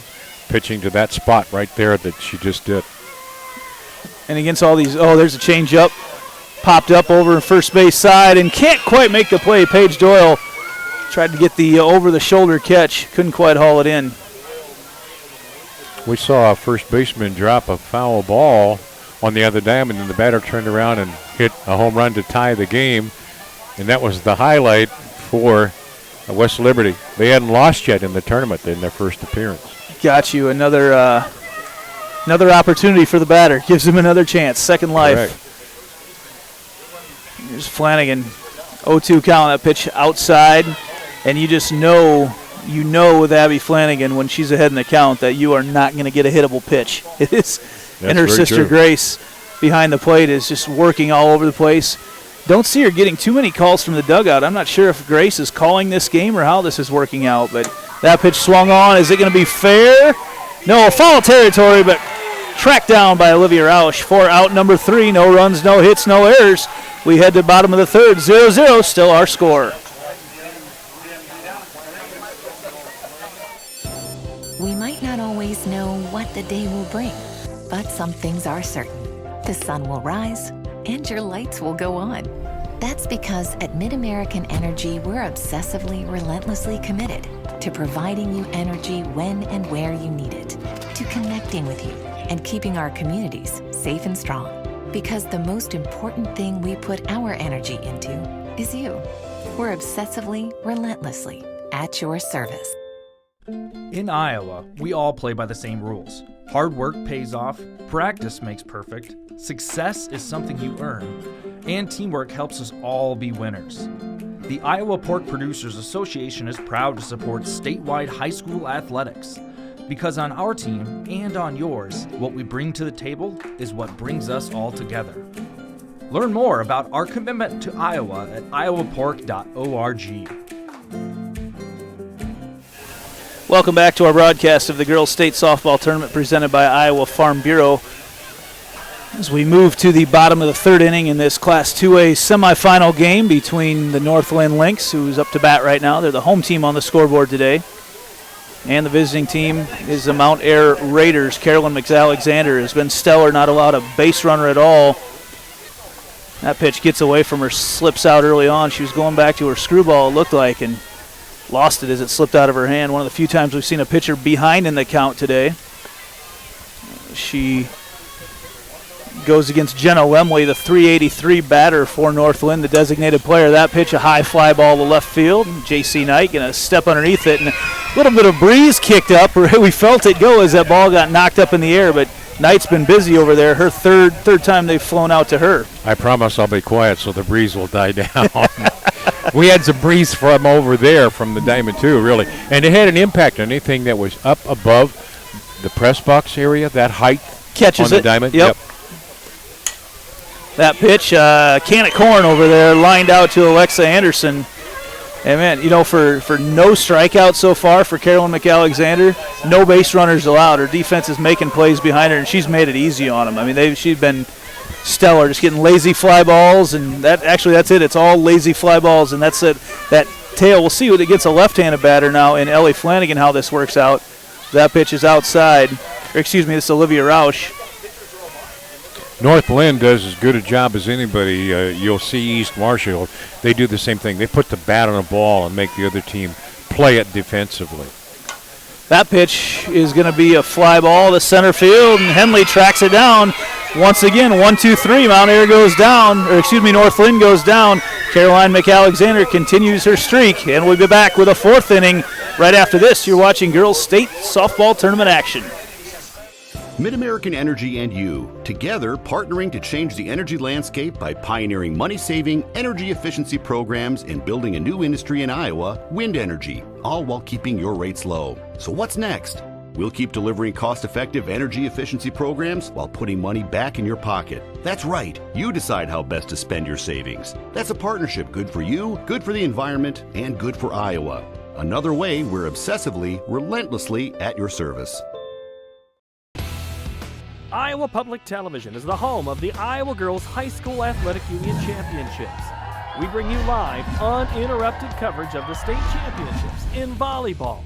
pitching to that spot right there that she just did. And against all these, there's a changeup. Popped up over first base side and can't quite make the play. Paige Doyle tried to get the over-the-shoulder catch. Couldn't quite haul it in. We saw a first baseman drop a foul ball on the other diamond, and the batter turned around and hit a home run to tie the game. And that was the highlight for West Liberty. They hadn't lost yet in the tournament in their first appearance. Got you. Another opportunity for the batter. Gives him another chance. Second life. Correct. Here's Flanagan. 0-2 count. That pitch outside. And you just know with Abby Flanagan when she's ahead in the count that you are not going to get a hittable pitch. It is. And her sister true. Grace behind the plate is just working all over the place. Don't see her getting too many calls from the dugout. I'm not sure if Grace is calling this game or how this is working out, but that pitch swung on. Is it going to be fair? No, foul territory, but tracked down by Olivia Rausch for out number 3. No runs, no hits, no errors. We head to bottom of the third, 0-0, still our score. We might not always know what the day will bring, but some things are certain. The sun will rise and your lights will go on. That's because at MidAmerican Energy, we're obsessively, relentlessly committed to providing you energy when and where you need it, to connecting with you and keeping our communities safe and strong. Because the most important thing we put our energy into is you. We're obsessively, relentlessly at your service. In Iowa, we all play by the same rules. Hard work pays off, practice makes perfect, success is something you earn, and teamwork helps us all be winners. The Iowa Pork Producers Association is proud to support statewide high school athletics. Because on our team and on yours, what we bring to the table is what brings us all together. Learn more about our commitment to Iowa at iowapork.org. Welcome back to our broadcast of the Girls State Softball Tournament presented by Iowa Farm Bureau. As we move to the bottom of the third inning in this Class 2A semifinal game between the North Linn Lynx, who's up to bat right now. They're the home team on the scoreboard today. And the visiting team is the Mount Ayr Raiders. Carolyn McAlexander has been stellar, not allowed a base runner at all. That pitch gets away from her, slips out early on. She was going back to her screwball, it looked like, and lost it as it slipped out of her hand. One of the few times we've seen a pitcher behind in the count today. She goes against Jenna Lemley, the 383 batter for North Linn, the designated player. That pitch, a high fly ball to left field. J.C. Knight going to step underneath it, and a little bit of breeze kicked up. We felt it go as that ball got knocked up in the air, but Knight's been busy over there. Her third time they've flown out to her. I promise I'll be quiet so the breeze will die down. We had some breeze from over there from the diamond too, really. And it had an impact on anything that was up above the press box area, that height catches on the diamond. Yep. That pitch, can of corn over there, lined out to Alexa Anderson. And man, for no strikeouts so far for Carolyn McAlexander, no base runners allowed. Her defense is making plays behind her, and she's made it easy on them. I mean, she's been stellar, just getting lazy fly balls, and that's it. It's all lazy fly balls, and that's it. That tail, we'll see when it gets a left-handed batter now in Ellie Flanagan how this works out. That pitch is outside. This is Olivia Rausch. North Linn does as good a job as anybody. You'll see East Marshall. They do the same thing. They put the bat on a ball and make the other team play it defensively. That pitch is going to be a fly ball to center field, and Henley tracks it down. Once again, 1-2-3, Mount Ayr goes down, North Linn goes down. Caroline McAlexander continues her streak, and we'll be back with a fourth inning right after this. You're watching Girls State Softball Tournament action. MidAmerican Energy and you, together partnering to change the energy landscape by pioneering money-saving, energy efficiency programs and building a new industry in Iowa, wind energy, all while keeping your rates low. So what's next? We'll keep delivering cost-effective energy efficiency programs while putting money back in your pocket. That's right, you decide how best to spend your savings. That's a partnership good for you, good for the environment, and good for Iowa. Another way we're obsessively, relentlessly at your service. Iowa Public Television is the home of the Iowa Girls High School Athletic Union Championships. We bring you live, uninterrupted coverage of the state championships in volleyball,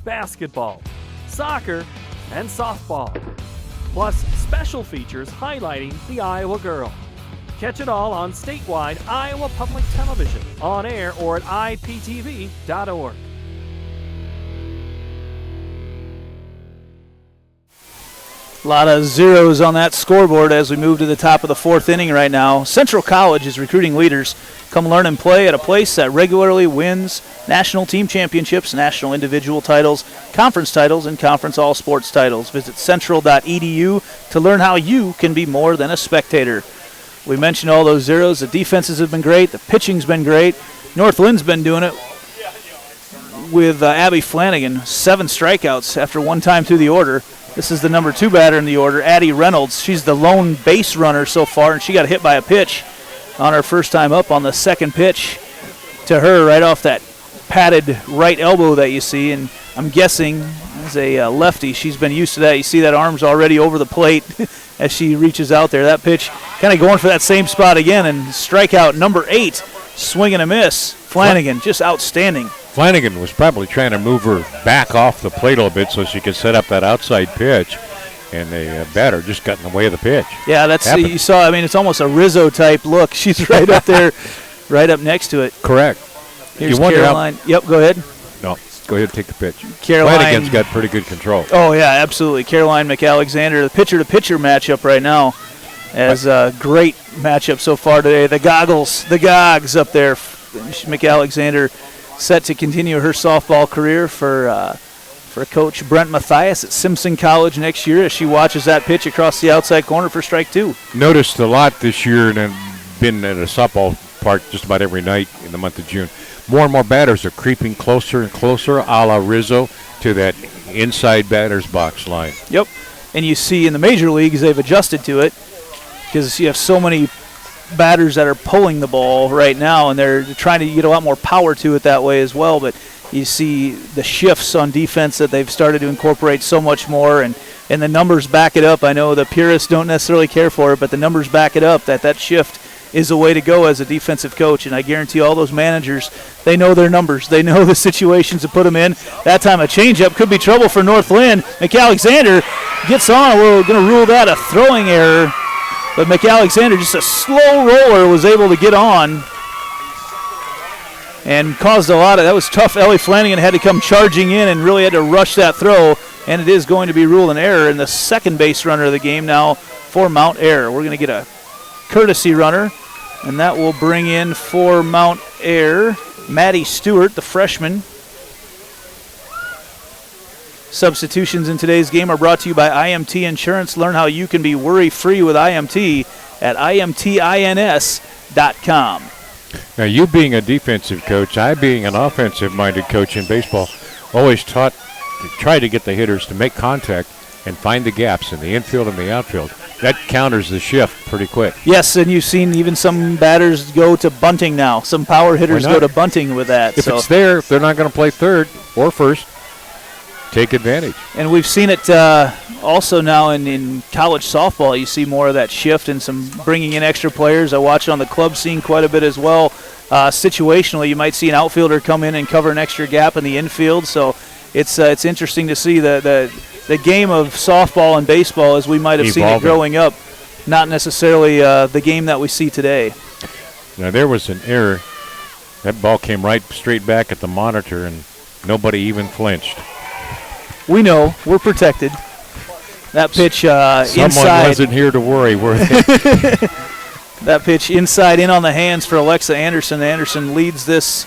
basketball, soccer, and softball. Plus special features highlighting the Iowa girl. Catch it all on statewide Iowa Public Television, on air or at iptv.org. A lot of zeros on that scoreboard as we move to the top of the fourth inning right now. Central College is recruiting leaders. Come learn and play at a place that regularly wins national team championships, national individual titles, and conference all-sports titles. Visit central.edu to learn how you can be more than a spectator. We mentioned all those zeros. The defenses have been great. The pitching's been great. North Lynn's been doing it with Abby Flanagan. 7 strikeouts after one time through the order. This is the number 2 batter in the order, Addie Reynolds. She's the lone base runner so far, and she got hit by a pitch on her first time up on the second pitch to her right off that padded right elbow that you see. And I'm guessing as a lefty, she's been used to that. You see that arm's already over the plate as she reaches out there. That pitch kind of going for that same spot again, and strikeout number 8, swing and a miss. Flanagan, just outstanding. Flanagan was probably trying to move her back off the plate a little bit so she could set up that outside pitch, and the batter just got in the way of the pitch. Yeah, that's you saw. I mean, it's almost a Rizzo type look. She's right up there, right up next to it. Correct. Here's Caroline. Yep, go ahead. No, go ahead and take the pitch. Caroline, Flanagan's got pretty good control. Oh yeah, absolutely. Caroline McAlexander, the pitcher-to-pitcher matchup right now, as a great matchup so far today. The Gogs up there. McAlexander set to continue her softball career for Coach Brent Mathias at Simpson College next year as she watches that pitch across the outside corner for strike 2. Noticed a lot this year, and I've been at a softball park just about every night in the month of June. More and more batters are creeping closer and closer, a la Rizzo, to that inside batter's box line. Yep, and you see in the major leagues they've adjusted to it because you have so many batters that are pulling the ball right now, and they're trying to get a lot more power to it that way as well. But you see the shifts on defense that they've started to incorporate so much more, and the numbers back it up. I know the purists don't necessarily care for it, but the numbers back it up that shift is the way to go as a defensive coach. And I guarantee all those managers, they know their numbers. They know the situations to put them in. That time a changeup could be trouble for North Linn. McAlexander gets on. We're going to rule that a throwing error. But McAlexander, just a slow roller, was able to get on and caused a lot of, that was tough. Ellie Flanagan had to come charging in and really had to rush that throw, and it is going to be ruled an error. And the second base runner of the game now for Mount Air. We're going to get a courtesy runner, and that will bring in for Mount Air Maddie Stewart, the freshman. Substitutions in today's game are brought to you by IMT Insurance. Learn how you can be worry-free with IMT at imtins.com. Now, you being a defensive coach, I being an offensive-minded coach in baseball, always taught to try to get the hitters to make contact and find the gaps in the infield and the outfield. That counters the shift pretty quick. Yes, and you've seen even some batters go to bunting now. Some power hitters go to bunting with that. If it's there, if they're not going to play third or first, take advantage. And we've seen it also now in college softball. You see more of that shift and some bringing in extra players. I watch it on the club scene quite a bit as well. Situationally, you might see an outfielder come in and cover an extra gap in the infield. So it's interesting to see the game of softball and baseball as we might have seen it growing up, not necessarily the game that we see today. Now, there was an error. That ball came right straight back at the monitor, and nobody even flinched. We know. We're protected. That pitch inside. Someone wasn't here to worry, were they? That pitch inside in on the hands for Alexa Anderson. Anderson leads this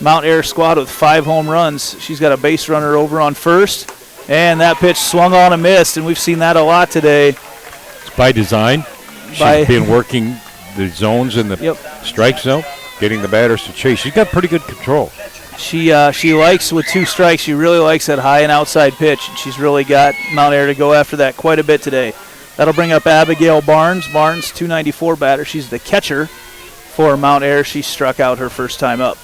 Mount Air squad with 5 home runs. She's got a base runner over on first. And that pitch swung on and missed, and we've seen that a lot today. It's by design. She's been working the zones in the strike zone, getting the batters to chase. She's got pretty good control. She likes, with 2 strikes, she really likes that high and outside pitch. And she's really got Mount Air to go after that quite a bit today. That'll bring up Abigail Barnes. Barnes, 294 batter. She's the catcher for Mount Air. She struck out her first time up.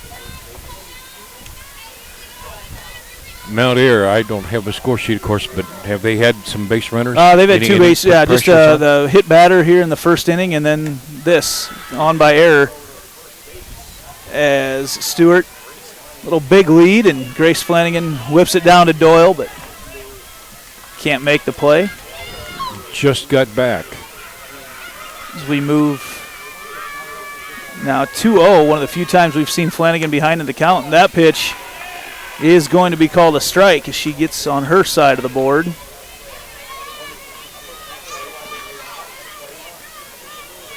Mount Air, I don't have a score sheet, of course, but have they had some base runners? They've had 2 base, just the hit batter here in the first inning, and then this on by error as Stewart Little big lead, and Grace Flanagan whips it down to Doyle, but can't make the play. Just got back. As we move now 2-0, one of the few times we've seen Flanagan behind in the count, and that pitch is going to be called a strike as she gets on her side of the board.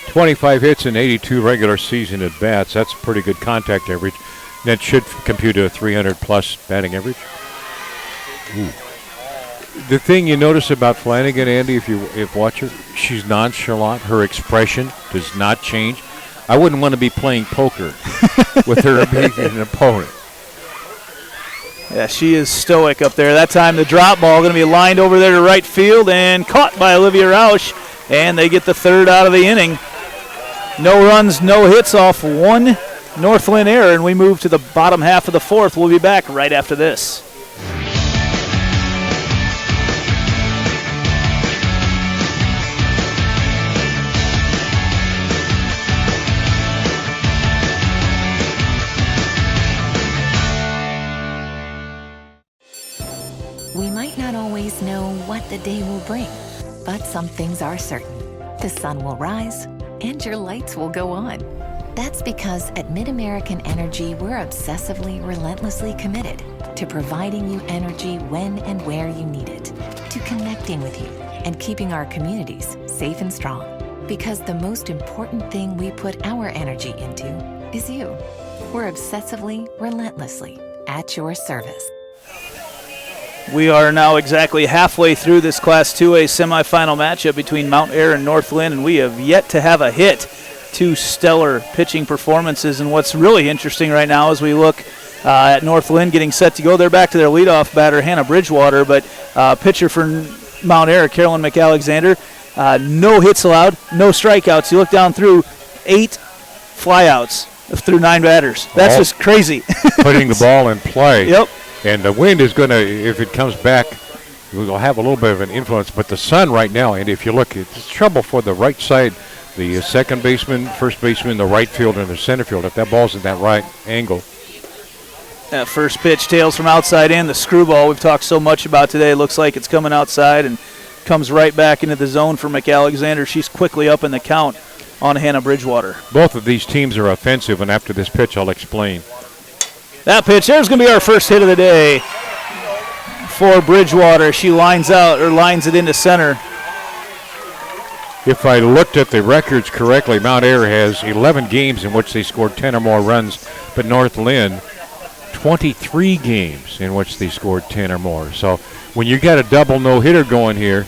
.25 hits and 82 regular season at bats. That's a pretty good contact average. That should compute to a 300-plus batting average. Ooh. The thing you notice about Flanagan, Andy, if you watch her, she's nonchalant. Her expression does not change. I wouldn't want to be playing poker with her being an opponent. Yeah, she is stoic up there. That time the drop ball going to be lined over there to right field and caught by Olivia Rausch, and they get the third out of the inning. No runs, no hits off one North Linn error, and we move to the bottom half of the fourth. We'll be back right after this. We might not always know what the day will bring, but some things are certain. The sun will rise, and your lights will go on. That's because at MidAmerican Energy, we're obsessively, relentlessly committed to providing you energy when and where you need it, to connecting with you and keeping our communities safe and strong. Because the most important thing we put our energy into is you. We're obsessively, relentlessly at your service. We are now exactly halfway through this Class 2A semifinal matchup between Mount Ayr and North Linn, and we have yet to have a hit. Two stellar pitching performances, and what's really interesting right now as we look at North Linn getting set to go, they're back to their leadoff batter, Hannah Bridgewater, but pitcher for Mount Ayr, Carolyn McAlexander, no hits allowed, no strikeouts. You look down through 8 flyouts through 9 batters. That's just crazy. Putting the ball in play. Yep. And the wind is going to, if it comes back, we'll have a little bit of an influence. But the sun right now, and if you look, it's trouble for the right side, the second baseman, first baseman, the right field, and the center field. If that ball's in that right angle. That first pitch tails from outside in. The screwball we've talked so much about today looks like it's coming outside and comes right back into the zone for McAlexander. She's quickly up in the count on Hannah Bridgewater. Both of these teams are offensive, and after this pitch, I'll explain. That pitch, there's going to be our first hit of the day for Bridgewater. She lines it into center. If I looked at the records correctly, Mount Ayr has 11 games in which they scored 10 or more runs, but North Linn, 23 games in which they scored 10 or more. So when you got a double no-hitter going here,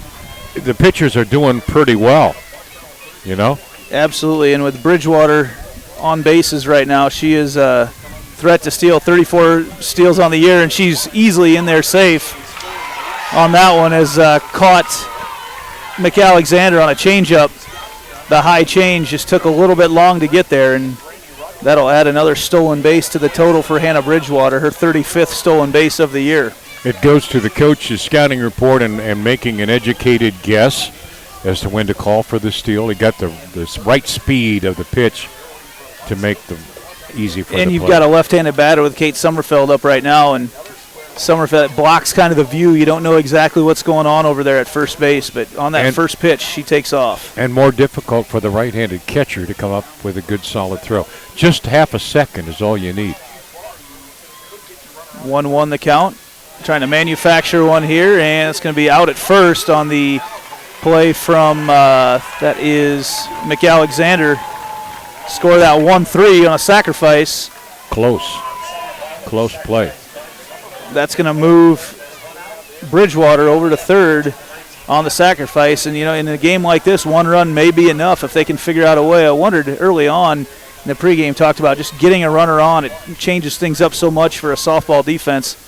the pitchers are doing pretty well, you know? Absolutely, and with Bridgewater on bases right now, she is threat to steal, 34 steals on the year, and she's easily in there safe on that one as caught McAlexander on a changeup. The high change just took a little bit long to get there, and that'll add another stolen base to the total for Hannah Bridgewater, her 35th stolen base of the year. It goes to the coach's scouting report and making an educated guess as to when to call for the steal. He got the right speed of the pitch to make the easy for and the you've play. got a left-handed batter with Kate Sommerfeld up right now, and Sommerfeld blocks kind of the view. You don't know exactly what's going on over there at first base, but on that first pitch, she takes off. And more difficult for the right-handed catcher to come up with a good solid throw. Just half a second is all you need. 1-1 the count. Trying to manufacture one here, and it's going to be out at first on the play from, that is McAlexander. Score that 1-3 on a sacrifice. Close play. That's going to move Bridgewater over to third on the sacrifice. And, you know, in a game like this, 1 run may be enough if they can figure out a way. I wondered early on in the pregame, talked about just getting a runner on. It changes things up so much for a softball defense.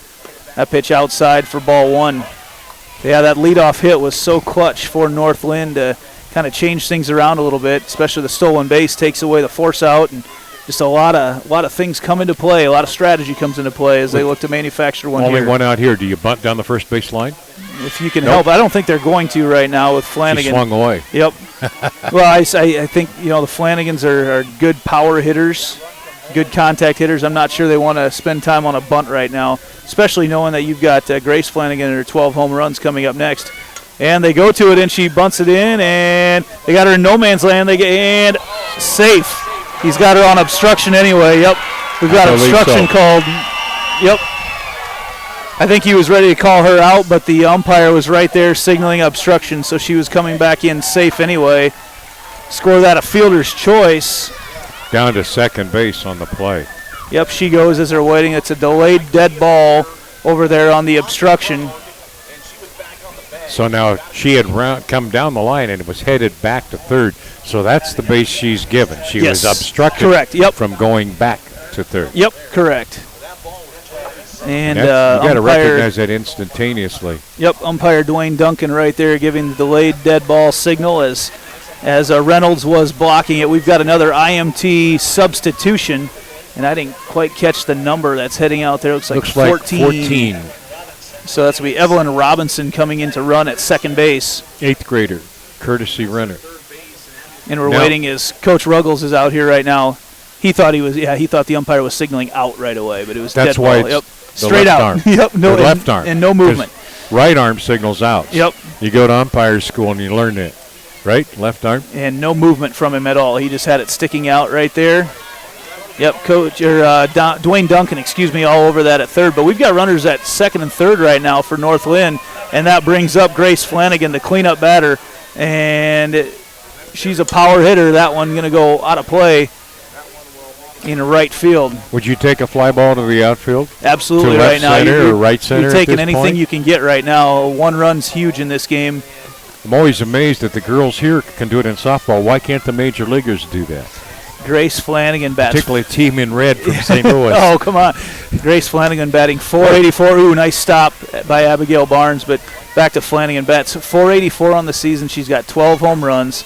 That pitch outside for ball 1. Yeah, that leadoff hit was so clutch for North Linn to kind of change things around a little bit, especially the stolen base takes away the force out, and just a lot of things come into play. A lot of strategy comes into play as they look to manufacture one Only here. one out here. Do you bunt down the first base line? If you can help. I don't think they're going to right now with Flanagan. She swung away. Yep. Well, I think, you know, the Flanagans are good power hitters, good contact hitters. I'm not sure they want to spend time on a bunt right now, especially knowing that you've got Grace Flanagan and her 12 home runs coming up next. And they go to it, and she bunts it in, and they got her in no man's land. And safe. He's got her on obstruction anyway. Yep, we've got obstruction called. Yep. I think he was ready to call her out, but the umpire was right there signaling obstruction, so she was coming back in safe anyway. Score that a fielder's choice. Down to second base on the play. Yep, she goes as they're waiting. It's a delayed dead ball over there on the obstruction. So now she had come down the line and was headed back to third. So that's the base she's given. She was obstructed from going back to third. Yep, correct. And you got to recognize that instantaneously. Yep, umpire Dwayne Duncan right there giving the delayed dead ball signal as Reynolds was blocking it. We've got another IMT substitution, and I didn't quite catch the number that's heading out there. Looks like 14. So that's going to be Evelyn Robinson coming in to run at second base. 8th grader, courtesy runner. And we're waiting as Coach Ruggles is out here right now. He thought the umpire was signaling out right away, but it was dead ball. Yep. Straight out. Arm. Yep, no left arm. And no movement. Right arm signals out. Yep. You go to umpire school and you learn that. Right? Left arm. And no movement from him at all. He just had it sticking out right there. Yep, Dwayne Duncan, all over that at third. But we've got runners at second and third right now for North Linn, and that brings up Grace Flanagan, the cleanup batter. And she's a power hitter. That one going to go out of play in right field. Would you take a fly ball to the outfield? Absolutely, to right left now. Center or right center? You're taking anything point? You can get right now. One run's huge in this game. I'm always amazed that the girls here can do it in softball. Why can't the major leaguers do that? Grace Flanagan bats. Particularly team in red from St. Louis. Oh, come on. Grace Flanagan batting .484. Ooh, nice stop by Abigail Barnes, but back to Flanagan bats. .484 on the season. She's got 12 home runs.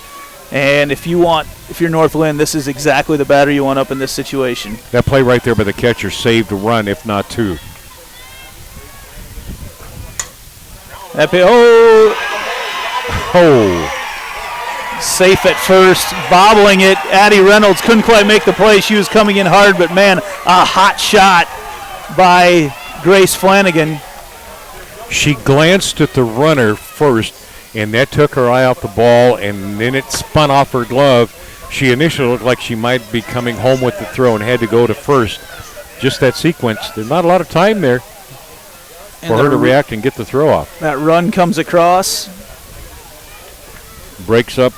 And if you're North Linn, this is exactly the batter you want up in this situation. That play right there by the catcher saved a run, if not two. Safe at first, bobbling it. Addie Reynolds couldn't quite make the play. She was coming in hard, but man, a hot shot by Grace Flanagan. She glanced at the runner first, and that took her eye off the ball, and then it spun off her glove. She initially looked like she might be coming home with the throw and had to go to first. Just that sequence. There's not a lot of time there for her to react and get the throw off. That run comes across. Breaks up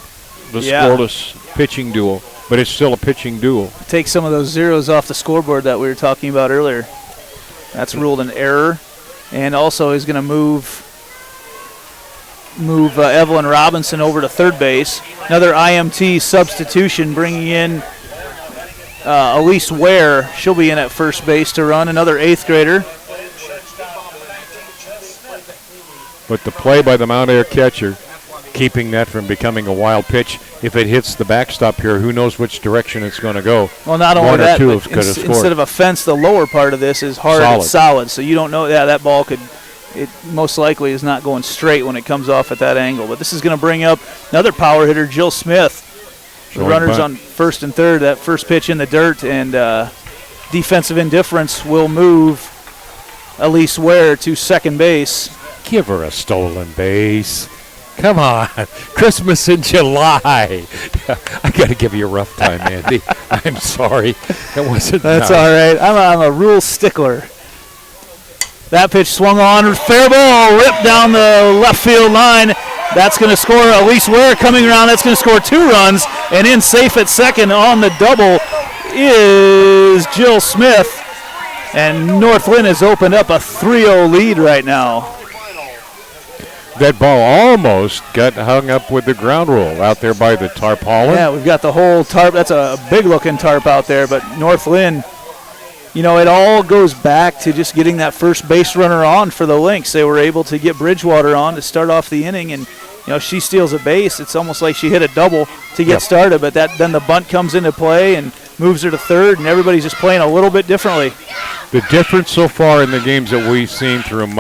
the scoreless pitching duel, but it's still a pitching duel. Take some of those zeros off the scoreboard that we were talking about earlier. That's ruled an error, and also is going to move Evelyn Robinson over to third base. Another IMT substitution, bringing in Elise Ware. She'll be in at first base to run. Another 8th grader. But the play by the Mount Air catcher, keeping that from becoming a wild pitch. If it hits the backstop here, who knows which direction it's going to go. Well, not only that, but instead of a fence, the lower part of this is hard and solid. So you don't know, that ball it most likely is not going straight when it comes off at that angle. But this is going to bring up another power hitter, Jill Smith. The runners on first and third, that first pitch in the dirt, and defensive indifference will move Elise Ware to second base. Give her a stolen base. Come on, Christmas in July. I got to give you a rough time, Andy. I'm sorry. That wasn't That's nice. all right. I'm a rule stickler. That pitch swung on. Fair ball ripped down the left field line. That's going to score. Elise Ware coming around. That's going to score 2 runs. And in safe at second on the double is Jill Smith. And North Linn has opened up a 3-0 lead right now. That ball almost got hung up with the ground rule out there by the tarpaulin. Yeah, we've got the whole tarp. That's a big-looking tarp out there. But North Linn, it all goes back to just getting that first base runner on for the Lynx. They were able to get Bridgewater on to start off the inning, and she steals a base. It's almost like she hit a double to get started, but then the bunt comes into play and moves her to third, and everybody's just playing a little bit differently. The difference so far in the games that we've seen from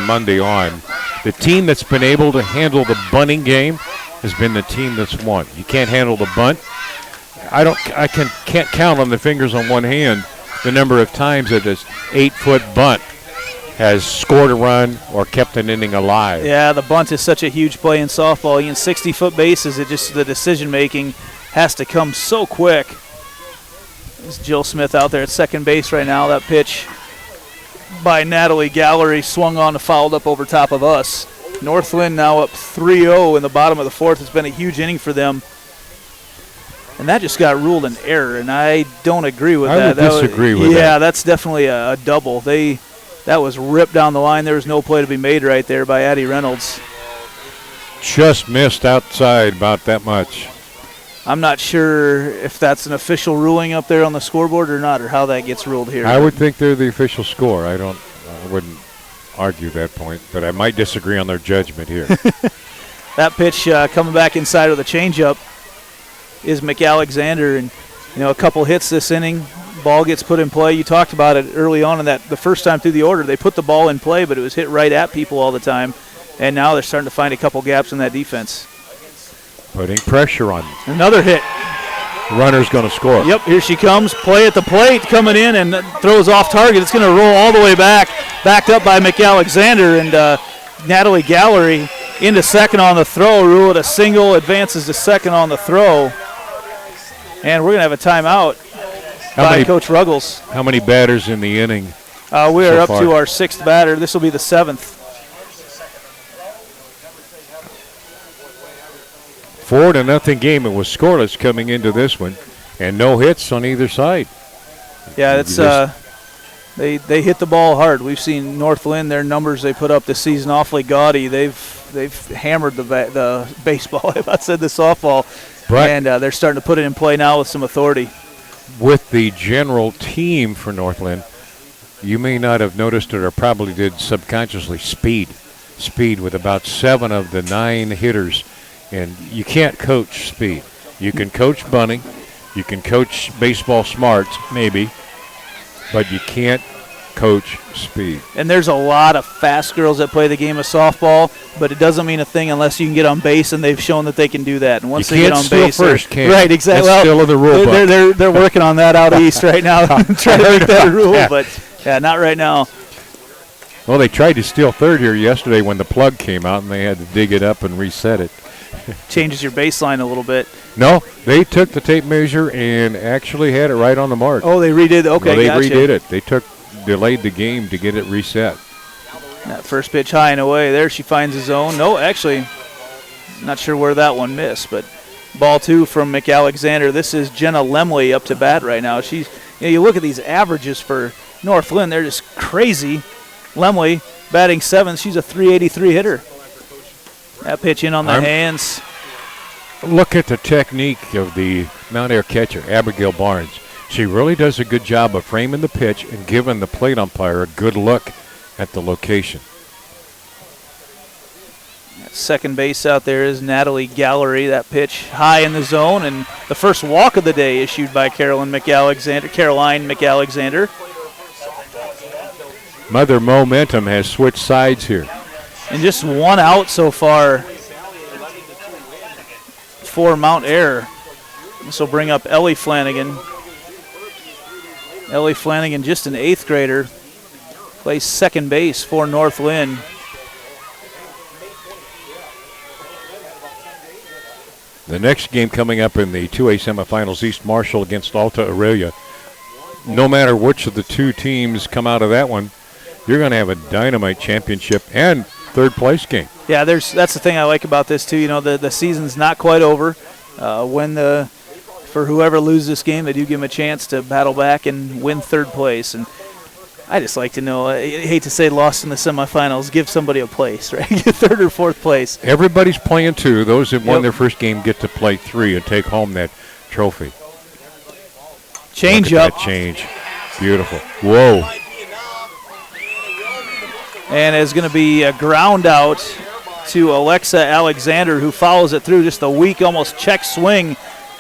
Monday on, the team that's been able to handle the bunting game has been the team that's won. You can't handle the bunt. I can't count on the fingers on one hand the number of times that this 8-foot bunt has scored a run or kept an inning alive. Yeah, the bunt is such a huge play in softball. In 60-foot bases, the decision-making has to come so quick. There's Jill Smith out there at second base right now. That pitch by Natalie Gallery swung on and fouled up over top of us. North Linn now up 3-0 in the bottom of the fourth. It's been a huge inning for them. And that just got ruled an error, and I don't agree with that. I would disagree with that. Yeah, that's definitely a double. That was ripped down the line. There was no play to be made right there by Addie Reynolds. Just missed outside about that much. I'm not sure if that's an official ruling up there on the scoreboard or not, or how that gets ruled here. I would think they're the official score. I wouldn't argue that point, but I might disagree on their judgment here. That pitch coming back inside with a changeup is McAlexander, and a couple hits this inning. Ball gets put in play. You talked about it early on in that the first time through the order. They put the ball in play, but it was hit right at people all the time, and now they're starting to find a couple gaps in that defense. Putting pressure on them. Another hit. Runner's going to score. Yep, here she comes. Play at the plate coming in and throws off target. It's going to roll all the way back. Backed up by McAlexander, and Natalie Gallery into second on the throw. Rule it a single, advances to second on the throw. And we're going to have a timeout by Coach Ruggles. How many batters in the inning? We are up to our sixth batter. This will be the seventh. 4-0 game. It was scoreless coming into this one, and no hits on either side. Yeah, it's they hit the ball hard. We've seen North Linn, their numbers they put up this season awfully gaudy. They've hammered the baseball. I said the softball, and they're starting to put it in play now with some authority. With the general team for North Linn, you may not have noticed it or probably did subconsciously. Speed with about 7 of the 9 hitters. And you can't coach speed. You can coach bunting. You can coach baseball smarts, maybe. But you can't coach speed. And there's a lot of fast girls that play the game of softball, but it doesn't mean a thing unless you can get on base, and they've shown that they can do that. And once they get on base, right, exactly. That's still in the rule book. They're working on that out east right now, trying to make that a rule, but not right now. Well, they tried to steal third here yesterday when the plug came out, and they had to dig it up and reset it. Changes your baseline a little bit. No, they took the tape measure and actually had it right on the mark. Oh, they redid. Okay, they redid it. They delayed the game to get it reset. That first pitch high and away. There she finds his zone. No, actually, not sure where that one missed, but ball 2 from McAlexander. This is Jenna Lemley up to bat right now. She's, you look at these averages for North Linn, they're just crazy. Lemley batting 7th. She's a .383 hitter. That pitch in on the hands. Look at the technique of the Mount Air catcher, Abigail Barnes. She really does a good job of framing the pitch and giving the plate umpire a good look at the location. At second base out there is Natalie Gallery. That pitch high in the zone, and the first walk of the day issued by Caroline McAlexander. Mother Momentum has switched sides here. And just 1 out so far for Mount Air. This will bring up Ellie Flanagan. Ellie Flanagan, just an 8th grader, plays second base for North Linn. The next game coming up in the 2A semifinals, East Marshall against Alta Aurelia. No matter which of the two teams come out of that one, you're going to have a dynamite championship and third place game. Yeah, that's the thing I like about this too. The season's not quite over. For whoever loses this game, they do give them a chance to battle back and win third place. And I just like to know, I hate to say lost in the semifinals, give somebody a place, right? Get third or fourth place. Everybody's playing 2. Those that won their first game get to play 3 and take home that trophy. Change up. That change. Beautiful. Whoa. And it's going to be a ground out to Alexa Alexander, who follows it through. Just a weak, almost check swing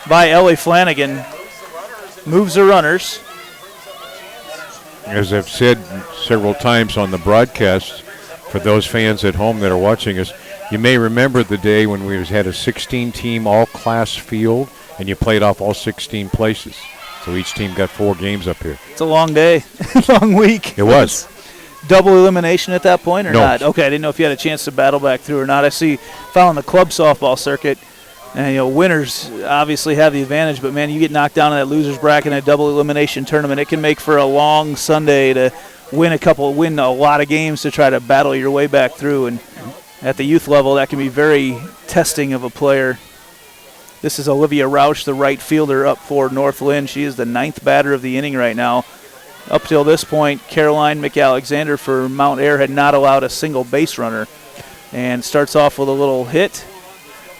by Ellie Flanagan. Moves the runners. As I've said several times on the broadcast, for those fans at home that are watching us, you may remember the day when we had a 16-team all-class field and you played off all 16 places. So each team got 4 games up here. It's a long day, long week. It was. Double elimination at that point or No. not? Okay, I didn't know if you had a chance to battle back through or not. I see following the club softball circuit, and winners obviously have the advantage, but man, you get knocked down in that losers bracket in a double elimination tournament, it can make for a long Sunday to win a lot of games to try to battle your way back through. And at the youth level, that can be very testing of a player. This is Olivia Rausch, the right fielder, up for North Linn. She is the 9th batter of the inning right now. Up till this point, Caroline McAlexander for Mount Ayr had not allowed a single base runner, and starts off with a little hit.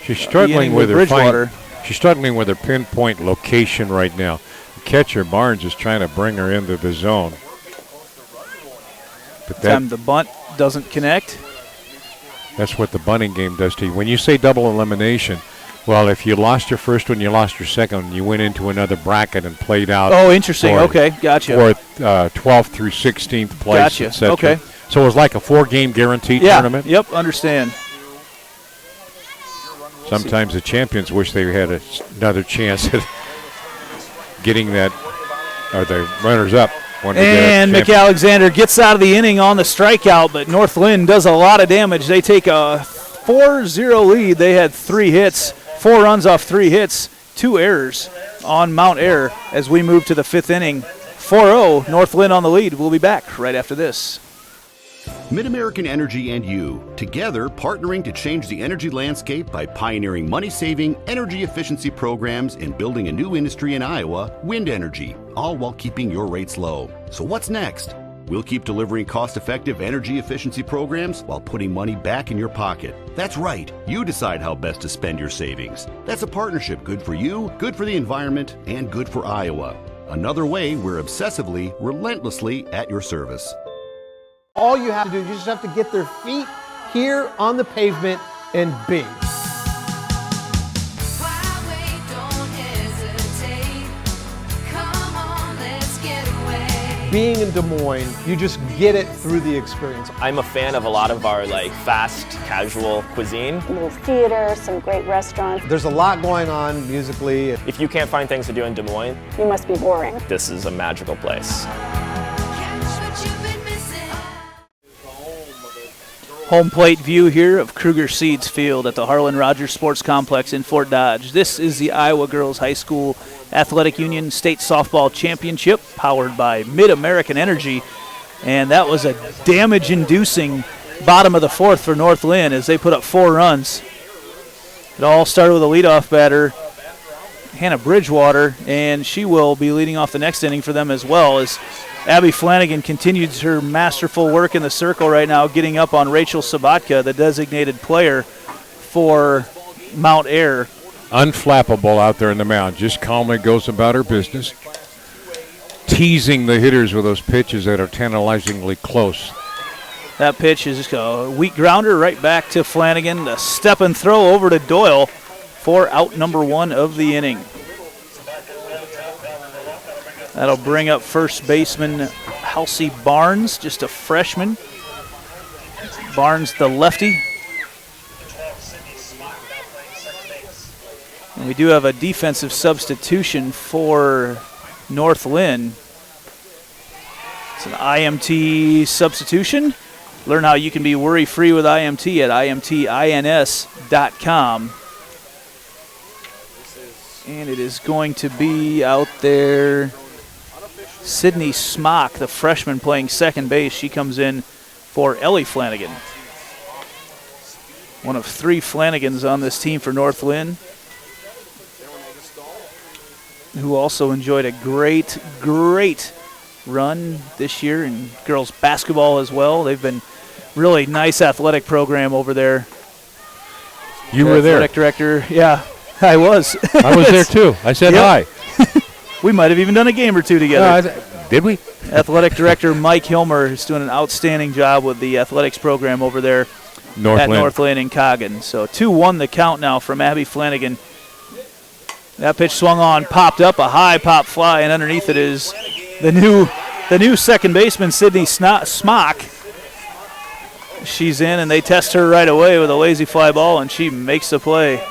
She's struggling with Bridgewater. She's struggling with her pinpoint location right now. The catcher Barnes is trying to bring her into the zone. But Time the bunt doesn't connect. That's what the bunting game does to you. When you say double elimination, well, if you lost your first one, you lost your second one, you went into another bracket and played out. Oh, interesting. Okay, gotcha. For 12th through 16th place, Gotcha. etc. Okay. So it was like a 4-game guaranteed tournament? Yep, understand. Sometimes the champions wish they had another chance at getting that, or the runners-up. And McAlexander gets out of the inning on the strikeout, but North Linn does a lot of damage. They take a 4-0 lead. They had 3 hits, 4 runs off 3 hits, 2 errors on Mount Ayr as we move to the 5th inning. 4-0, North Linn on the lead. We'll be back right after this. Mid-American Energy and you, together partnering to change the energy landscape by pioneering money-saving, energy efficiency programs and building a new industry in Iowa, wind energy, all while keeping your rates low. So what's next? We'll keep delivering cost-effective energy efficiency programs while putting money back in your pocket. That's right, you decide how best to spend your savings. That's a partnership good for you, good for the environment, and good for Iowa. Another way we're obsessively, relentlessly at your service. All you have to do is you just have to get their feet here on the pavement and bing. Being in Des Moines, you just get it through the experience. I'm a fan of a lot of our fast, casual cuisine. A little theater, some great restaurants. There's a lot going on musically. If you can't find things to do in Des Moines, you must be boring. This is a magical place. Home plate view here of Kruger Seeds Field at the Harlan Rogers Sports Complex in Fort Dodge. This is the Iowa Girls High School Athletic Union State Softball Championship powered by Mid-American Energy. And that was a damage-inducing bottom of the 4th for North Linn as they put up 4 runs. It all started with a leadoff batter, Hannah Bridgewater, and she will be leading off the next inning for them as well as Abby Flanagan continues her masterful work in the circle right now, getting up on Rachel Sabatka, the designated player for Mount Ayr. Unflappable out there in the mound, just calmly goes about her business, teasing the hitters with those pitches that are tantalizingly close. That pitch is just a weak grounder right back to Flanagan. A step and throw over to Doyle for out number 1 of the inning. That'll bring up first baseman Halsey Barnes, just a freshman. Barnes, the lefty. And we do have a defensive substitution for North Linn. It's an IMT substitution. Learn how you can be worry-free with IMT at imtins.com. And it is going to be out there Sydney Smock, the freshman playing second base. She comes in for Ellie Flanagan. One of 3 Flanagans on this team for North Linn, who also enjoyed a great run this year in girls basketball as well. They've been really nice athletic program over there. You were there. Athletic director, yeah, I was. I was there too. I said hi. We might have even done a game or 2 together. Did we? Athletic director Mike Hilmer is doing an outstanding job with the athletics program over there at North Linn in Coggin. So 2-1 the count now from Abby Flanagan. That pitch swung on, popped up, a high pop fly, and underneath it is the new second baseman, Sydney Smock. She's in, and they test her right away with a lazy fly ball, and she makes the play.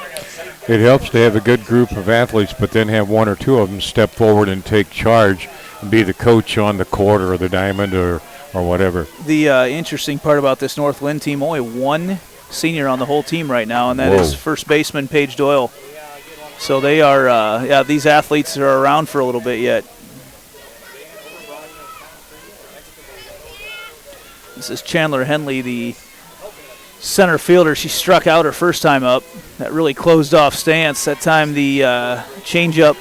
It helps to have a good group of athletes, but then have one or two of them step forward and take charge and be the coach on the court or the diamond or whatever. The interesting part about this North Linn team, only one senior on the whole team right now, and that is first baseman Paige Doyle. So they are, these athletes are around for a little bit yet. This is Chandler Henley, the center fielder. She struck out her first time up. That really closed off stance. That time the changeup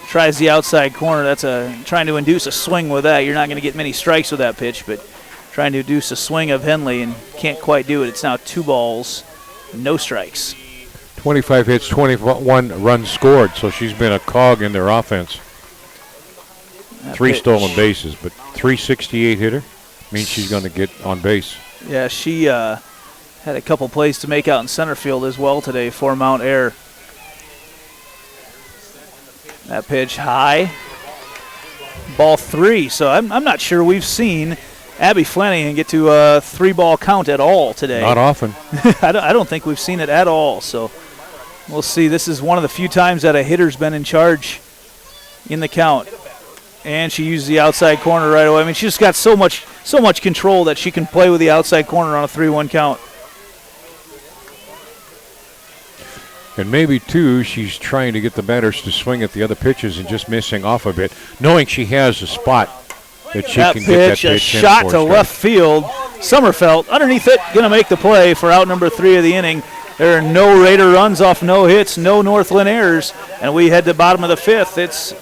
tries the outside corner. That's trying to induce a swing with that. You're not going to get many strikes with that pitch, but trying to induce a swing of Henley and can't quite do it. It's now 2 balls, no strikes. 25 hits, 21 runs scored, so she's been a cog in their offense. That 3 pitch. stolen bases, but 368 hitter means she's going to get on base. Yeah, she had a couple plays to make out in center field as well today for Mount Air. That pitch high. Ball 3. So I'm not sure we've seen Abby Flanagan get to a 3-ball count at all today. Not often. I don't think we've seen it at all. So we'll see. This is one of the few times that a hitter's been in charge in the count. And she used the outside corner right away. I mean, she's just got so much control that she can play with the outside corner on a 3-1 count. And maybe, too, she's trying to get the batters to swing at the other pitches and just missing off a bit, knowing she has a spot that she can get that pitch a in shot for to left field. Sommerfeld underneath it, going to make the play for out number 3 of the inning. There are no Raider runs off no hits, no North Linn errors, and we head to bottom of the 5th. It's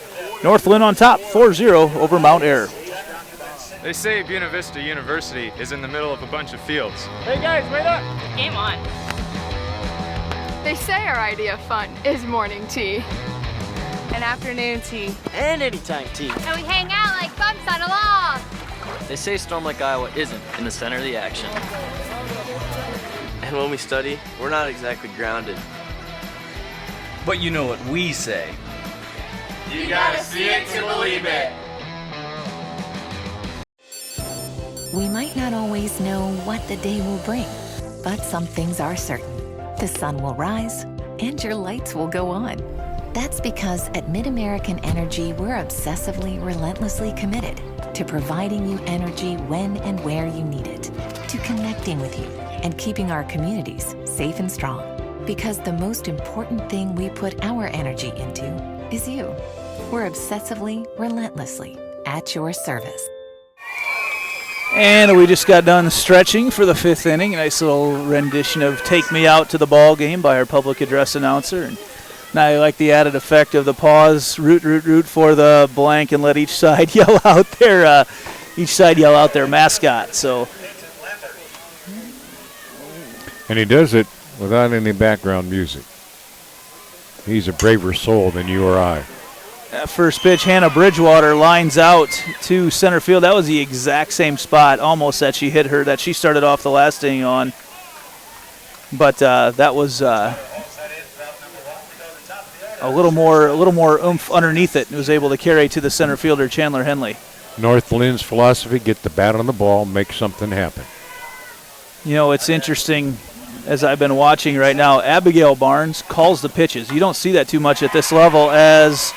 North Linn on top, 4-0 over Mount Air. They say Buena Vista University is in the middle of a bunch of fields. Hey guys, wait up! Game on. They say our idea of fun is morning tea. And afternoon tea. And anytime tea. And we hang out like bumps on a log. They say Storm Lake, Iowa isn't in the center of the action. And when we study, we're not exactly grounded. But you know what we say. You gotta see it to believe it. We might not always know what the day will bring, but some things are certain. The sun will rise and your lights will go on. That's because at Mid-American Energy, we're obsessively, relentlessly committed to providing you energy when and where you need it, to connecting with you and keeping our communities safe and strong. Because the most important thing we put our energy into is you. We're obsessively, relentlessly at your service. And we just got done stretching for the 5th inning. A nice little rendition of Take Me Out to the Ball Game by our public address announcer. And now I like the added effect of the pause, root for the blank, and let each side yell out their mascot. So, And he does it without any background music. He's a braver soul than you or I. First pitch, Hannah Bridgewater lines out to center field. That was the exact same spot almost that she hit her, that she started off the last inning on. But that was a little more oomph underneath it. It was able to carry to the center fielder, Chandler Henley. North Lynn's philosophy, get the bat on the ball, make something happen. You know, it's interesting, as I've been watching right now, Abigail Barnes calls the pitches. You don't see that too much at this level, as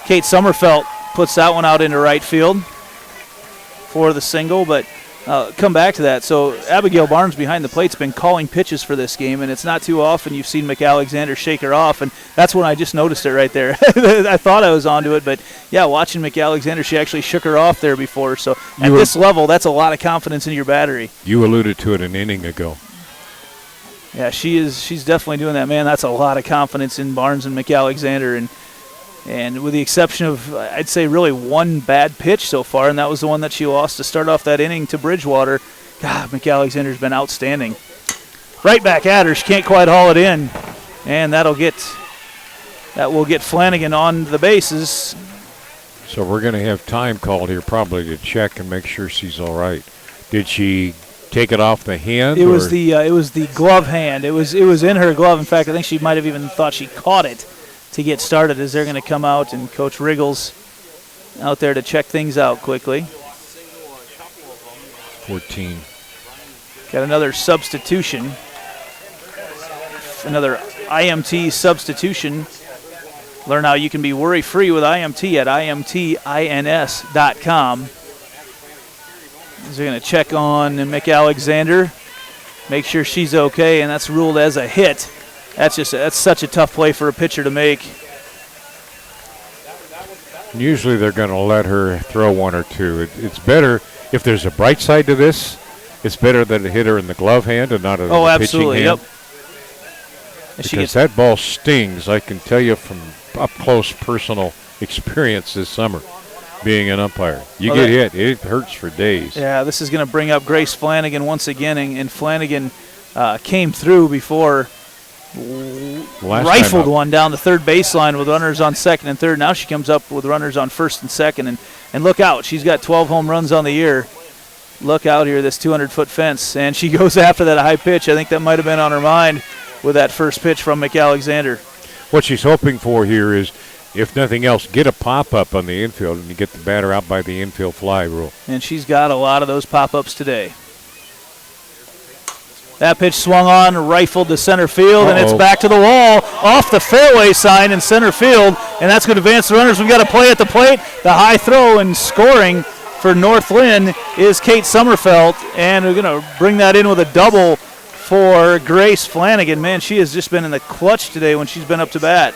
Kate Sommerfeld puts that one out into right field for the single, but come back to that. So Abigail Barnes behind the plate's been calling pitches for this game, and it's not too often you've seen McAlexander shake her off, and that's when I just noticed it right there. I thought I was onto it, but yeah, watching McAlexander, she actually shook her off there before. So at this level, that's a lot of confidence in your battery. You alluded to it an inning ago. Yeah, she's definitely doing that, man. That's a lot of confidence in Barnes and McAlexander, and with the exception of, I'd say, really one bad pitch so far, and that was the one that she lost to start off that inning to Bridgewater. God, McAlexander's been outstanding. Right back at her. She can't quite haul it in, and that will get Flanagan on the bases. So we're going to have time called here probably to check and make sure she's all right. Did she take it off the hand? It was the glove hand. It was in her glove. In fact, I think she might have even thought she caught it to get started, as they're going to come out, and Coach Riggles out there to check things out quickly. 14. Got another substitution. Another IMT substitution. Learn how you can be worry-free with IMT at imtins.com. They're going to check on Mick Alexander, make sure she's okay, and that's ruled as a hit. That's such a tough play for a pitcher to make. Usually they're going to let her throw one or two. It's better if there's a bright side to this. It's better that it hit her in the glove hand and not in the pitching hand. Yep. Because that ball stings. I can tell you from up close personal experience this summer, being an umpire. You get hit, it hurts for days. Yeah, this is going to bring up Grace Flanagan once again, and Flanagan came through before. Rifled one down the third baseline with runners on second and third. Now she comes up with runners on first and second. And look out. She's got 12 home runs on the year. Look out here, this 200-foot fence. And she goes after that high pitch. I think that might have been on her mind with that first pitch from Mick Alexander. What she's hoping for here is, if nothing else, get a pop-up on the infield and you get the batter out by the infield fly rule. And she's got a lot of those pop-ups today. That pitch swung on, rifled to center field, and it's back to the wall, off the fairway sign in center field, and that's going to advance the runners. We've got a play at the plate. The high throw and scoring for North Linn is Kate Sommerfeld, and we're going to bring that in with a double for Grace Flanagan. Man, she has just been in the clutch today when she's been up to bat.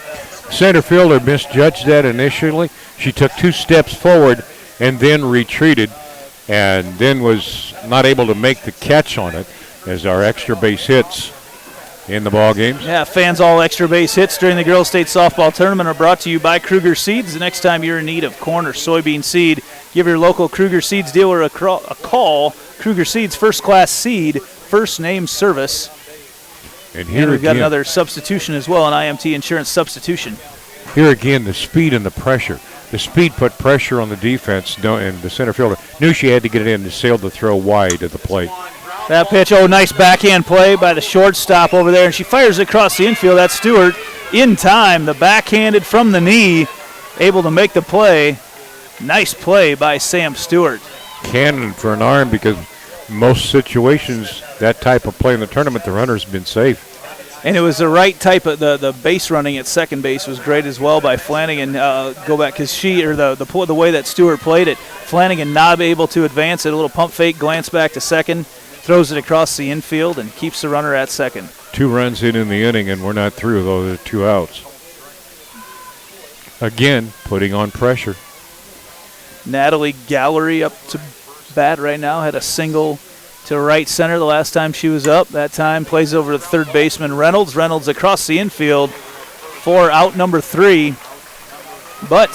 Center fielder misjudged that initially. She took 2 steps forward and then retreated, and then was not able to make the catch on it, as our extra base hits in the ball games. Yeah, fans all extra base hits during the Girls State Softball Tournament are brought to you by Kruger Seeds. The next time you're in need of corn or soybean seed, give your local Kruger Seeds dealer a call. Kruger Seeds, first-class seed, first-name service. And here we've got another substitution as well, an IMT insurance substitution. Here again, the speed and the pressure. The speed put pressure on the defense, and the center fielder knew she had to get it in and sailed the throw wide at the plate. That pitch, nice backhand play by the shortstop over there, and she fires it across the infield. That's Stewart in time. The backhanded from the knee, able to make the play. Nice play by Sam Stewart. Cannon for an arm, because most situations, that type of play in the tournament, the runner's been safe. And it was the right type of the base running at second base was great as well by Flanagan. Go back because the way that Stewart played it, Flanagan not able to advance it. A little pump fake, glance back to second. Throws it across the infield and keeps the runner at second. 2 runs in the inning, and we're not through, though. There are 2 outs. Again, putting on pressure. Natalie Gallery up to bat right now. Had a single to right center the last time she was up. That time plays over to third baseman Reynolds. Reynolds across the infield for out number 3. But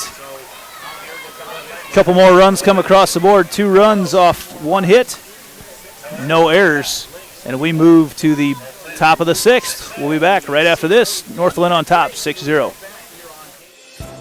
a couple more runs come across the board. 2 runs off 1 hit. No errors, and we move to the top of the 6th. We'll be back right after this. North Linn on top, 6-0.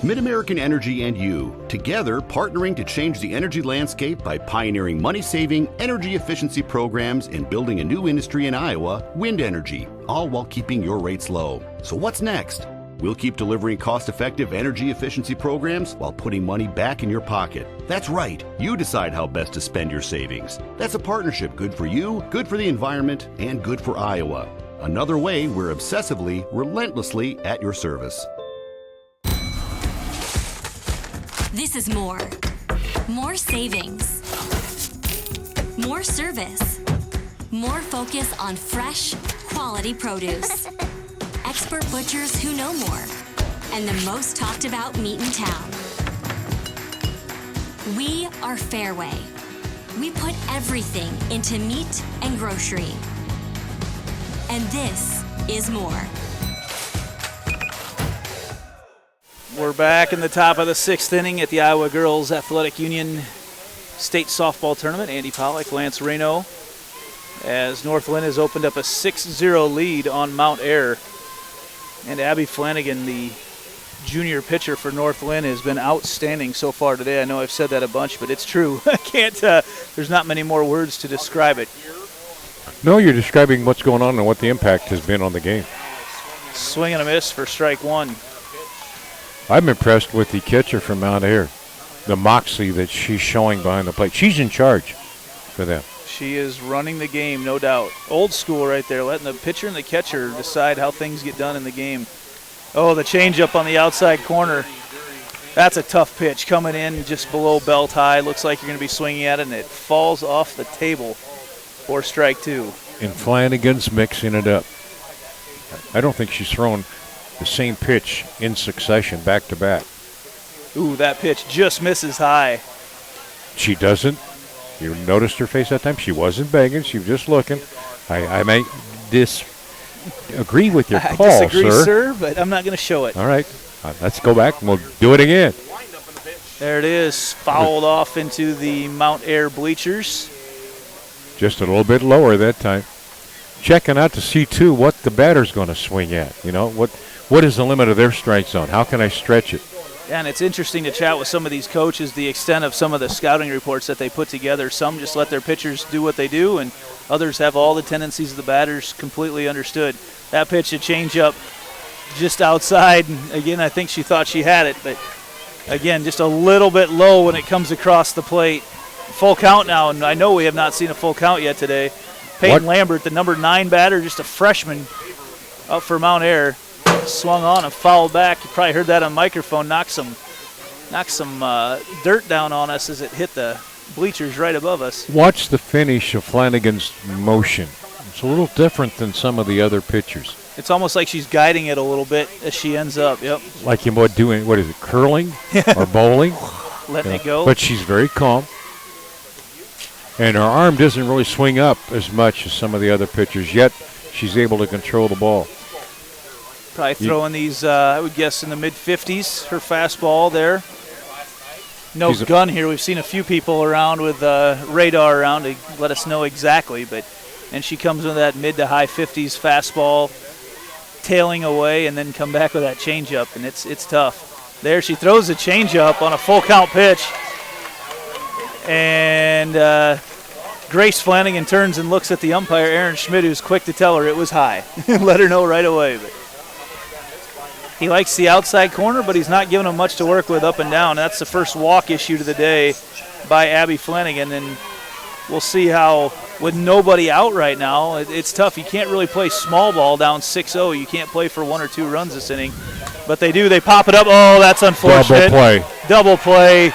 Mid-American Energy and you, together partnering to change the energy landscape by pioneering money-saving, energy efficiency programs and building a new industry in Iowa, wind energy, all while keeping your rates low. So what's next? We'll keep delivering cost-effective energy efficiency programs while putting money back in your pocket. That's right. You decide how best to spend your savings. That's a partnership good for you, good for the environment, and good for Iowa. Another way we're obsessively, relentlessly at your service. This is more. More savings. More service. More focus on fresh, quality produce. Expert butchers who know more. And the most talked about meat in town. We are Fairway. We put everything into meat and grocery. And this is more. We're back in the top of the 6th inning at the Iowa Girls Athletic Union State Softball Tournament. Andy Pollock, Lance Reno, as North Linn has opened up a 6-0 lead on Mount Ayr. And Abby Flanagan, the junior pitcher for North Linn, has been outstanding so far today. I know I've said that a bunch, but it's true. I can't, there's not many more words to describe it. No, you're describing what's going on and what the impact has been on the game. Swing and a miss for strike 1. I'm impressed with the catcher from Mount Ayr, the moxie that she's showing behind the plate. She's in charge for them. She is running the game, no doubt. Old school right there, letting the pitcher and the catcher decide how things get done in the game. Oh, the changeup on the outside corner. That's a tough pitch coming in just below belt high. Looks like you're going to be swinging at it, and it falls off the table for strike two. And Flanagan's mixing it up. I don't think she's thrown the same pitch in succession back to back. Ooh, that pitch just misses high. She doesn't. You noticed her face that time? She wasn't begging. She was just looking. I may disagree with your call, I disagree, sir, but I'm not going to show it. All right. Let's go back and we'll do it again. There it is, fouled off into the Mount Air bleachers. Just a little bit lower that time. Checking out to see, too, what the batter's going to swing at. You know, what is the limit of their strike zone? How can I stretch it? And it's interesting to chat with some of these coaches, the extent of some of the scouting reports that they put together. Some just let their pitchers do what they do, and others have all the tendencies of the batters completely understood. That pitch, a changeup just outside. And again, I think she thought she had it, but again, just a little bit low when it comes across the plate. Full count now, and I know we have not seen a full count yet today. Peyton Lambert, the number 9 batter, just a freshman up for Mount Air. Swung on and fouled back. You probably heard that on microphone. Knocked some dirt down on us as it hit the bleachers right above us. Watch the finish of Flanagan's motion. It's a little different than some of the other pitchers. It's almost like she's guiding it a little bit as she ends up. Yep. Like what is it, curling or bowling? Letting it go. But she's very calm. And her arm doesn't really swing up as much as some of the other pitchers, yet she's able to control the ball. Probably throwing these, I would guess, in the mid-50s, her fastball there. No gun here. We've seen a few people around with radar around to let us know exactly, and she comes with that mid to high 50s fastball, tailing away, and then come back with that changeup, and it's tough. There she throws the changeup on a full count pitch, and Grace Flanagan turns and looks at the umpire, Aaron Schmidt, who's quick to tell her it was high. Let her know right away. But he likes the outside corner, but he's not giving him much to work with up and down. That's the first walk issue to the day by Abby Flanagan, and we'll see how, with nobody out right now, it's tough. You can't really play small ball down 6-0. You can't play for 1 or 2 runs this inning. But they do. They pop it up. Oh, that's unfortunate. Double play.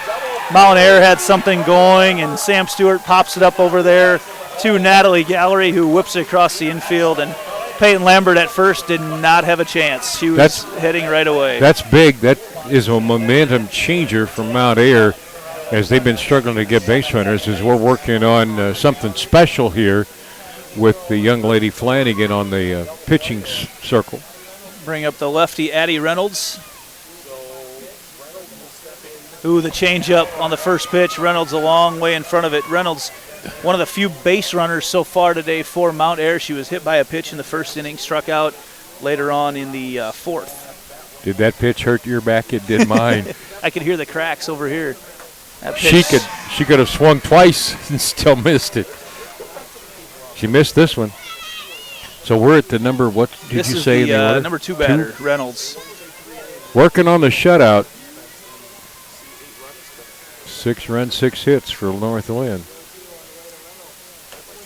Mount Air had something going, and Sam Stewart pops it up over there to Natalie Gallery, who whips it across the infield, and Peyton Lambert at first did not have a chance. She was heading right away. That's big. That is a momentum changer for Mount Air as they've been struggling to get base runners, as we're working on something special here with the young lady Flanagan on the pitching circle. Bring up the lefty Addie Reynolds. Ooh, the changeup on the first pitch. Reynolds a long way in front of it. Reynolds, one of the few base runners so far today for Mount Air. She was hit by a pitch in the first inning, struck out later on in the fourth. Did that pitch hurt your back? It did mine. I could hear the cracks over here. She could have swung twice and still missed it. She missed this one. So we're at the number, what did you say? This is the number 2 batter, Reynolds. Working on the shutout. 6 runs, 6 hits for North Linn.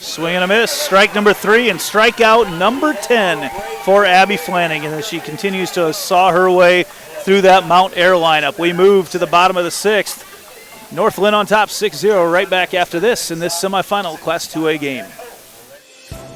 Swing and a miss. Strike number 3 and strikeout number 10 for Abby Flanagan as she continues to saw her way through that Mount Air lineup. We move to the bottom of the 6th. North Linn on top 6-0 right back after this in this semifinal Class 2A game.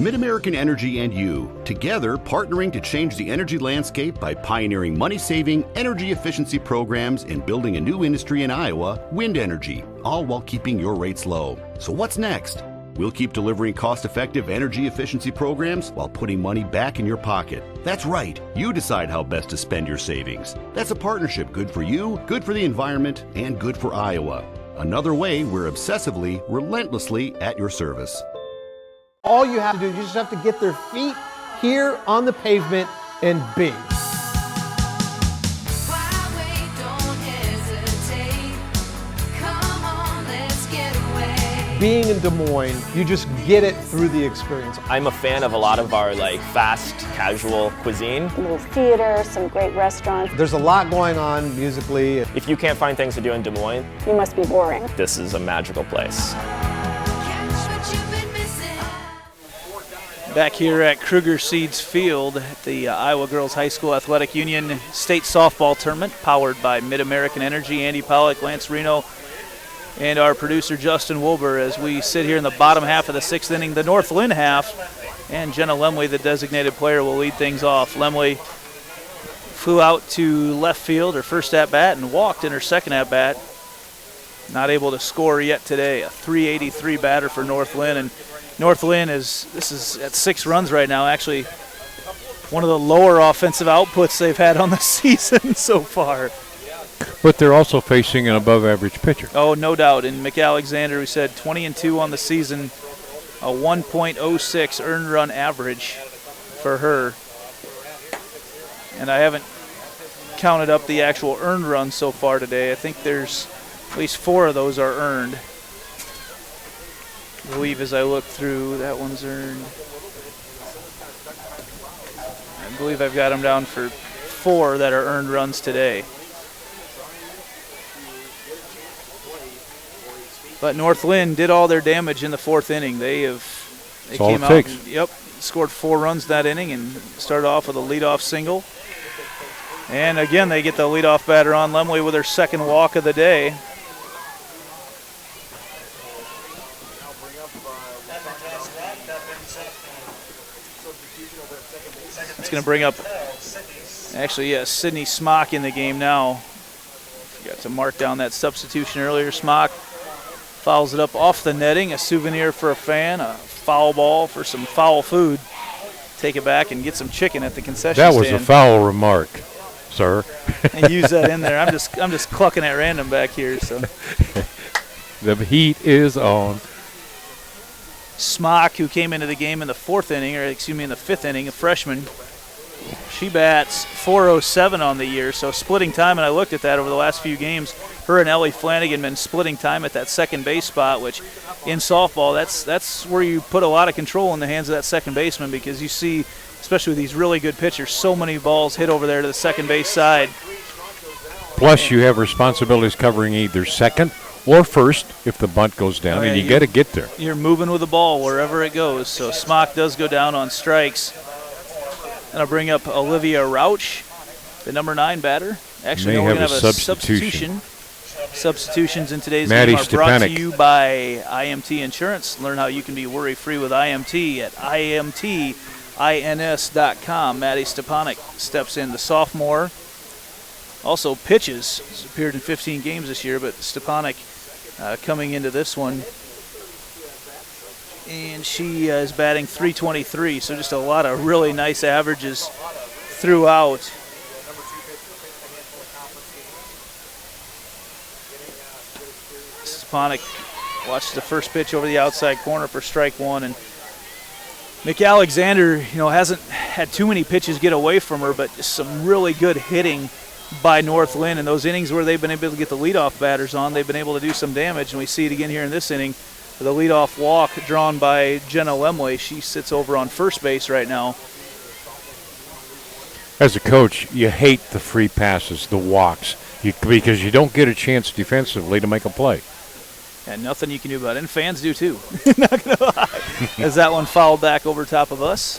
Mid-American Energy and you, together partnering to change the energy landscape by pioneering money-saving, energy efficiency programs and building a new industry in Iowa, wind energy, all while keeping your rates low. So what's next? We'll keep delivering cost-effective energy efficiency programs while putting money back in your pocket. That's right. You decide how best to spend your savings. That's a partnership good for you, good for the environment, and good for Iowa. Another way we're obsessively, relentlessly at your service. All you have to do, you just have to get their feet here on the pavement and bing. Being in Des Moines, you just get it through the experience. I'm a fan of a lot of our fast, casual cuisine. A little theater, some great restaurants. There's a lot going on musically. If you can't find things to do in Des Moines, you must be boring. This is a magical place. Catch what you've been Back here at Kruger Seeds Field at the Iowa Girls High School Athletic Union State Softball Tournament, powered by Mid-American Energy. Andy Pollack, Lance Reno, and our producer Justin Wilbur, as we sit here in the bottom half of the 6th inning, the North Linn half, and Jenna Lemley, the designated player, will lead things off. Lemley flew out to left field her first at-bat and walked in her second at-bat. Not able to score yet today. A .383 batter for North Linn, and North Linn this is at 6 runs right now, actually one of the lower offensive outputs they've had on the season so far. But they're also facing an above-average pitcher. Oh, no doubt. And McAlexander, we said 20-2 on the season, a 1.06 earned run average for her. And I haven't counted up the actual earned runs so far today. I think there's at least 4 of those are earned. I believe as I look through, that one's earned. I believe I've got them down for 4 that are earned runs today. But North Linn did all their damage in the 4th inning. They came out and, scored 4 runs that inning and started off with a leadoff single. And again, they get the leadoff batter on, Lemley, with her second walk of the day. It's going to bring up, Sydney Smock in the game now. Forgot to mark down that substitution earlier. Smock fouls it up off the netting, a souvenir for a fan, a foul ball for some foul food. Take it back and get some chicken at the concession stand. That was a foul remark, sir. And use that in there. I'm just clucking at random back here. So the heat is on. Smock, who came into the game in the 5th inning, a freshman. She bats .407 on the year, so splitting time, and I looked at that over the last few games. Her and Ellie Flanagan been splitting time at that second base spot, which in softball, that's where you put a lot of control in the hands of that second baseman, because you see, especially with these really good pitchers, so many balls hit over there to the second base side. Plus, you have responsibilities covering either second or first if the bunt goes down, and you got to get there. You're moving with the ball wherever it goes. So Smock does go down on strikes. And I'll bring up Olivia Rauch, the number 9 batter. Actually, no, we're going to have a substitution. Substitutions in today's game are brought to you by IMT Insurance. Learn how you can be worry-free with IMT at IMTINS.com. Maddie Stepanek steps in, the sophomore. Also pitches. She's appeared in 15 games this year, but Stepanek coming into this one. And she is batting .323, so just a lot of really nice averages throughout. Stepanek watched the first pitch over the outside corner for strike 1, and McAlexander, hasn't had too many pitches get away from her, but just some really good hitting by North Linn. In those innings where they've been able to get the leadoff batters on, they've been able to do some damage, and we see it again here in this inning. The leadoff walk drawn by Jenna Lemley. She sits over on first base right now. As a coach, you hate the free passes, the walks, because you don't get a chance defensively to make a play. And nothing you can do about it. And fans do too. Not going to lie. As that one fouled back over top of us.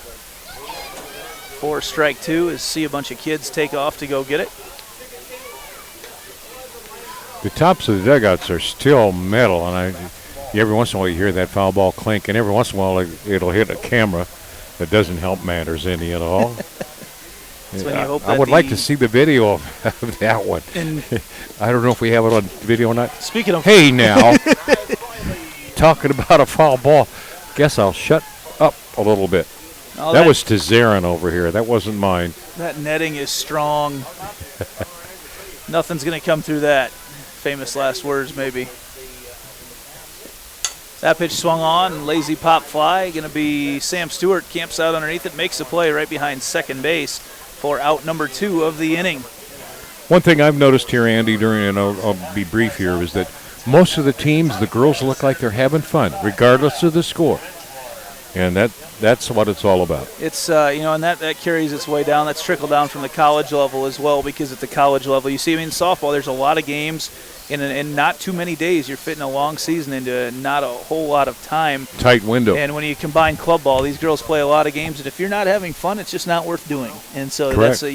4 strike 2 is see a bunch of kids take off to go get it. The tops of the dugouts are still metal, and every once in a while you hear that foul ball clink, and every once in a while it'll hit a camera. That doesn't help matters any at all. I would like to see the video of that one. I don't know if we have it on video or not. Speaking of... Hey, now. Talking about a foul ball. Guess I'll shut up a little bit. Oh, that was to Zarin over here. That wasn't mine. That netting is strong. Nothing's going to come through that. Famous last words, maybe. That pitch swung on, lazy pop fly. Going to be Sam Stewart, camps out underneath it, makes a play right behind second base for out number 2 of the inning. One thing I've noticed here, Andy, and I'll be brief here, is that most of the teams, the girls look like they're having fun, regardless of the score. And that's what it's all about. It's, and that carries its way down. That's trickled down from the college level as well, because at the college level, you see, in softball, there's a lot of games in not too many days. You're fitting a long season into not a whole lot of time. Tight window. And when you combine club ball, these girls play a lot of games, and if you're not having fun, it's just not worth doing. And so Correct. that's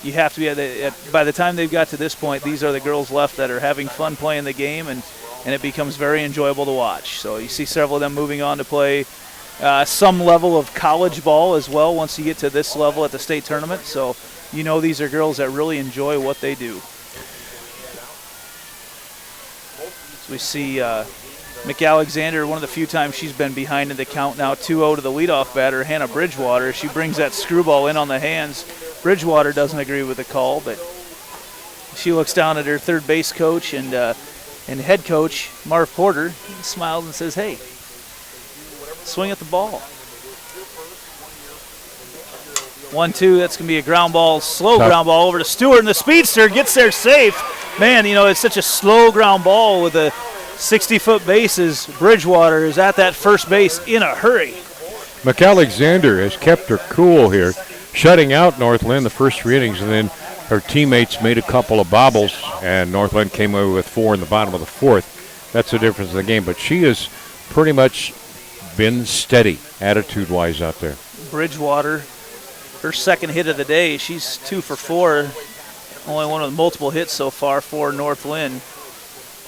you have to be by the time they've got to this point, these are the girls left that are having fun playing the game, and it becomes very enjoyable to watch. So you see several of them moving on to play some level of college ball as well once you get to this level at the state tournament. So these are girls that really enjoy what they do. So we see McAlexander, one of the few times she's been behind in the count now, 2-0 to the leadoff batter, Hannah Bridgewater. She brings that screwball in on the hands. Bridgewater doesn't agree with the call, but she looks down at her third base coach and head coach, Marv Porter, and smiles and says, "Hey, swing at the ball." 1-2, that's going to be a ground ball, ground ball over to Stewart, and the speedster gets there safe. Man, it's such a slow ground ball with a 60-foot bases. Bridgewater is at that first base in a hurry. McAlexander has kept her cool here, shutting out North Linn the first 3 innings, and then her teammates made a couple of bobbles, and North Linn came away with 4 in the bottom of the 4th. That's the difference in the game, but she has pretty much been steady attitude-wise out there. Bridgewater, her second hit of the day. She's 2 for 4. Only one with multiple hits so far for North Linn.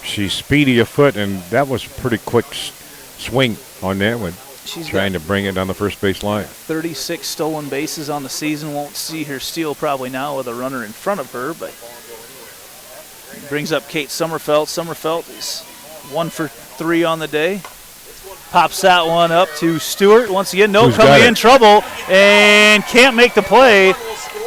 She's speedy of foot, and that was a pretty quick swing on that one. She's trying to bring it down the first base line. 36 stolen bases on the season. Won't see her steal probably now with a runner in front of her, but brings up Kate Sommerfeld. Sommerfeld is 1 for 3 on the day. Pops that one up to Stewart. Once again, coming in trouble and can't make the play.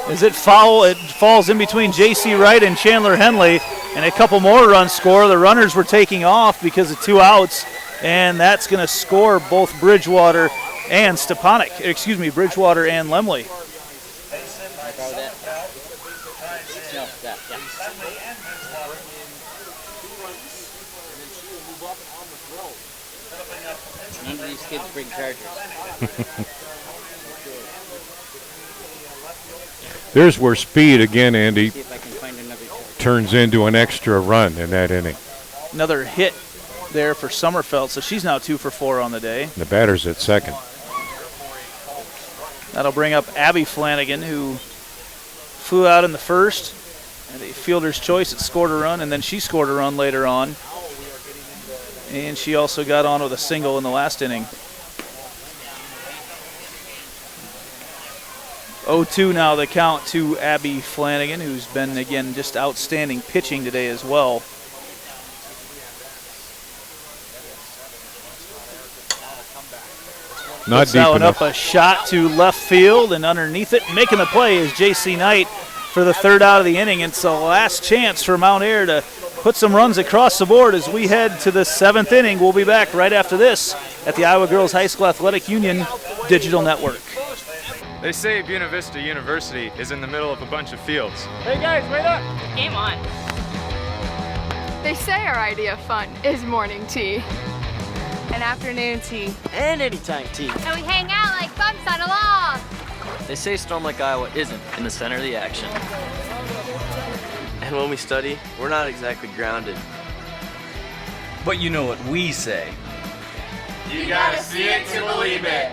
Is it foul? It falls in between J.C. Wright and Chandler Henley, and a couple more runs score. The runners were taking off because of 2 outs, and that's going to score both Bridgewater and Bridgewater and Lemley. None of these kids bring chargers. There's where speed again, Andy, turns into an extra run in that inning. Another hit there for Sommerfeld, so she's now 2 for 4 on the day. The batter's at second. That'll bring up Abby Flanagan, who flew out in the first. And a fielder's choice, it scored a run, and then she scored a run later on. And she also got on with a single in the last inning. 0-2 now the count to Abby Flanagan, who's been, again, just outstanding pitching today as well. Not deep enough. Up a shot to left field, and underneath it, making the play is J.C. Knight for the 3rd out of the inning. It's the last chance for Mount Ayr to put some runs across the board as we head to the 7th inning. We'll be back right after this at the Iowa Girls High School Athletic Union Digital Network. They say Buena Vista University is in the middle of a bunch of fields. Hey guys, wait up! Game on. They say our idea of fun is morning tea, and afternoon tea, And anytime tea. And we hang out like bumps on a log. They say Storm Lake, Iowa isn't in the center of the action. And when we study, we're not exactly grounded. But you know what we say. You gotta see it to believe it.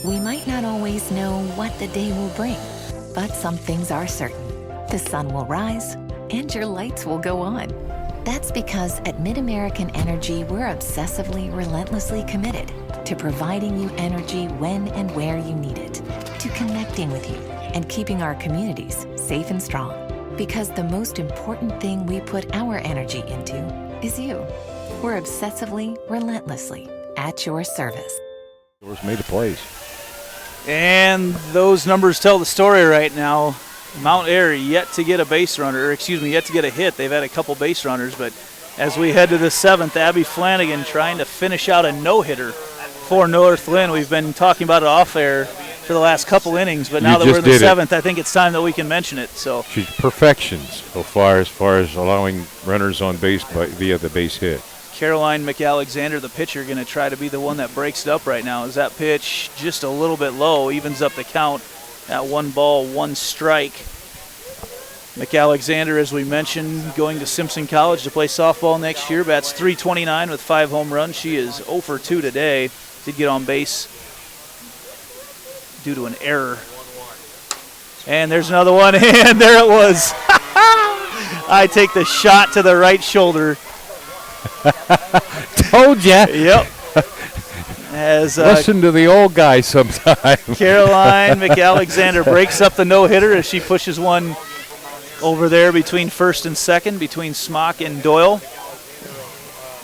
We might not always know what the day will bring, but some things are certain. The sun will rise and your lights will go on. That's because at Mid-American Energy, we're obsessively, relentlessly committed to providing you energy when and where you need it, to connecting with you and keeping our communities safe and strong. Because the most important thing we put our energy into is you. We're obsessively, relentlessly at your service. Doors made the plays. And those numbers tell the story right now. Mount Ayr yet to get a base runner, yet to get a hit. They've had a couple base runners, but as we head to the 7th, Abby Flanagan trying to finish out a no-hitter for North Linn. We've been talking about it off air for the last couple innings, but now that we're in the 7th, I think it's time that we can mention it. So she's perfections so far as allowing runners on base via the base hit. Caroline McAlexander, the pitcher, going to try to be the one that breaks it up right now. Is that pitch just a little bit low, evens up the count at 1 ball, 1 strike. McAlexander, as we mentioned, going to Simpson College to play softball next year. Bats .329 with 5 home runs. She is 0 for 2 today. Did get on base due to an error. And there's another one, and there it was. I take the shot to the right shoulder. Told ya. Yep. As listen to the old guy sometime. Caroline McAlexander breaks up the no-hitter as she pushes one over there between first and second, between Smock and Doyle.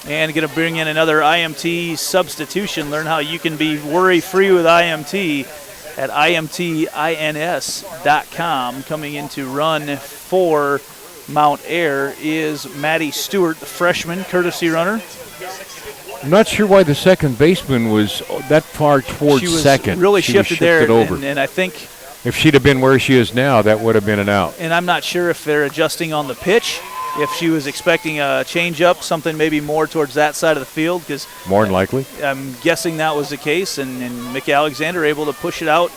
And going to bring in another IMT substitution. Learn how you can be worry-free with IMT at imtins.com. Coming into run for Mount Air is Maddie Stewart, the freshman, courtesy runner. I'm not sure why the second baseman was that far towards second. Really shifted there, over. And I think if she'd have been where she is now, that would have been an out. And I'm not sure if they're adjusting on the pitch, if she was expecting a change-up, something maybe more towards that side of the field. Because more than likely. I'm guessing that was the case, and McAlexander able to push it out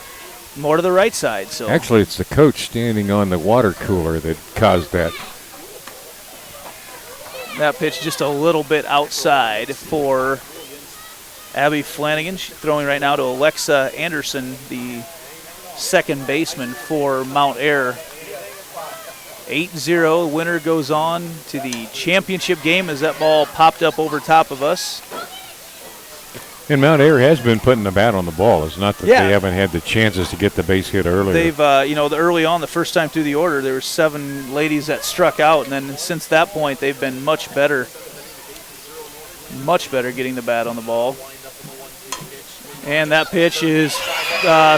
more to the right side. So actually, it's the coach standing on the water cooler that caused that. That pitch just a little bit outside for Abby Flanagan. She's throwing right now to Alexa Anderson, the second baseman for Mount Air. 8-0. Winner goes on to the championship game as that ball popped up over top of us. And Mount Air has been putting the bat on the ball. It's not that they haven't had the chances to get the base hit earlier. They've, early on, the first time through the order, there were 7 ladies that struck out, and then since that point, they've been much better getting the bat on the ball. And that pitch is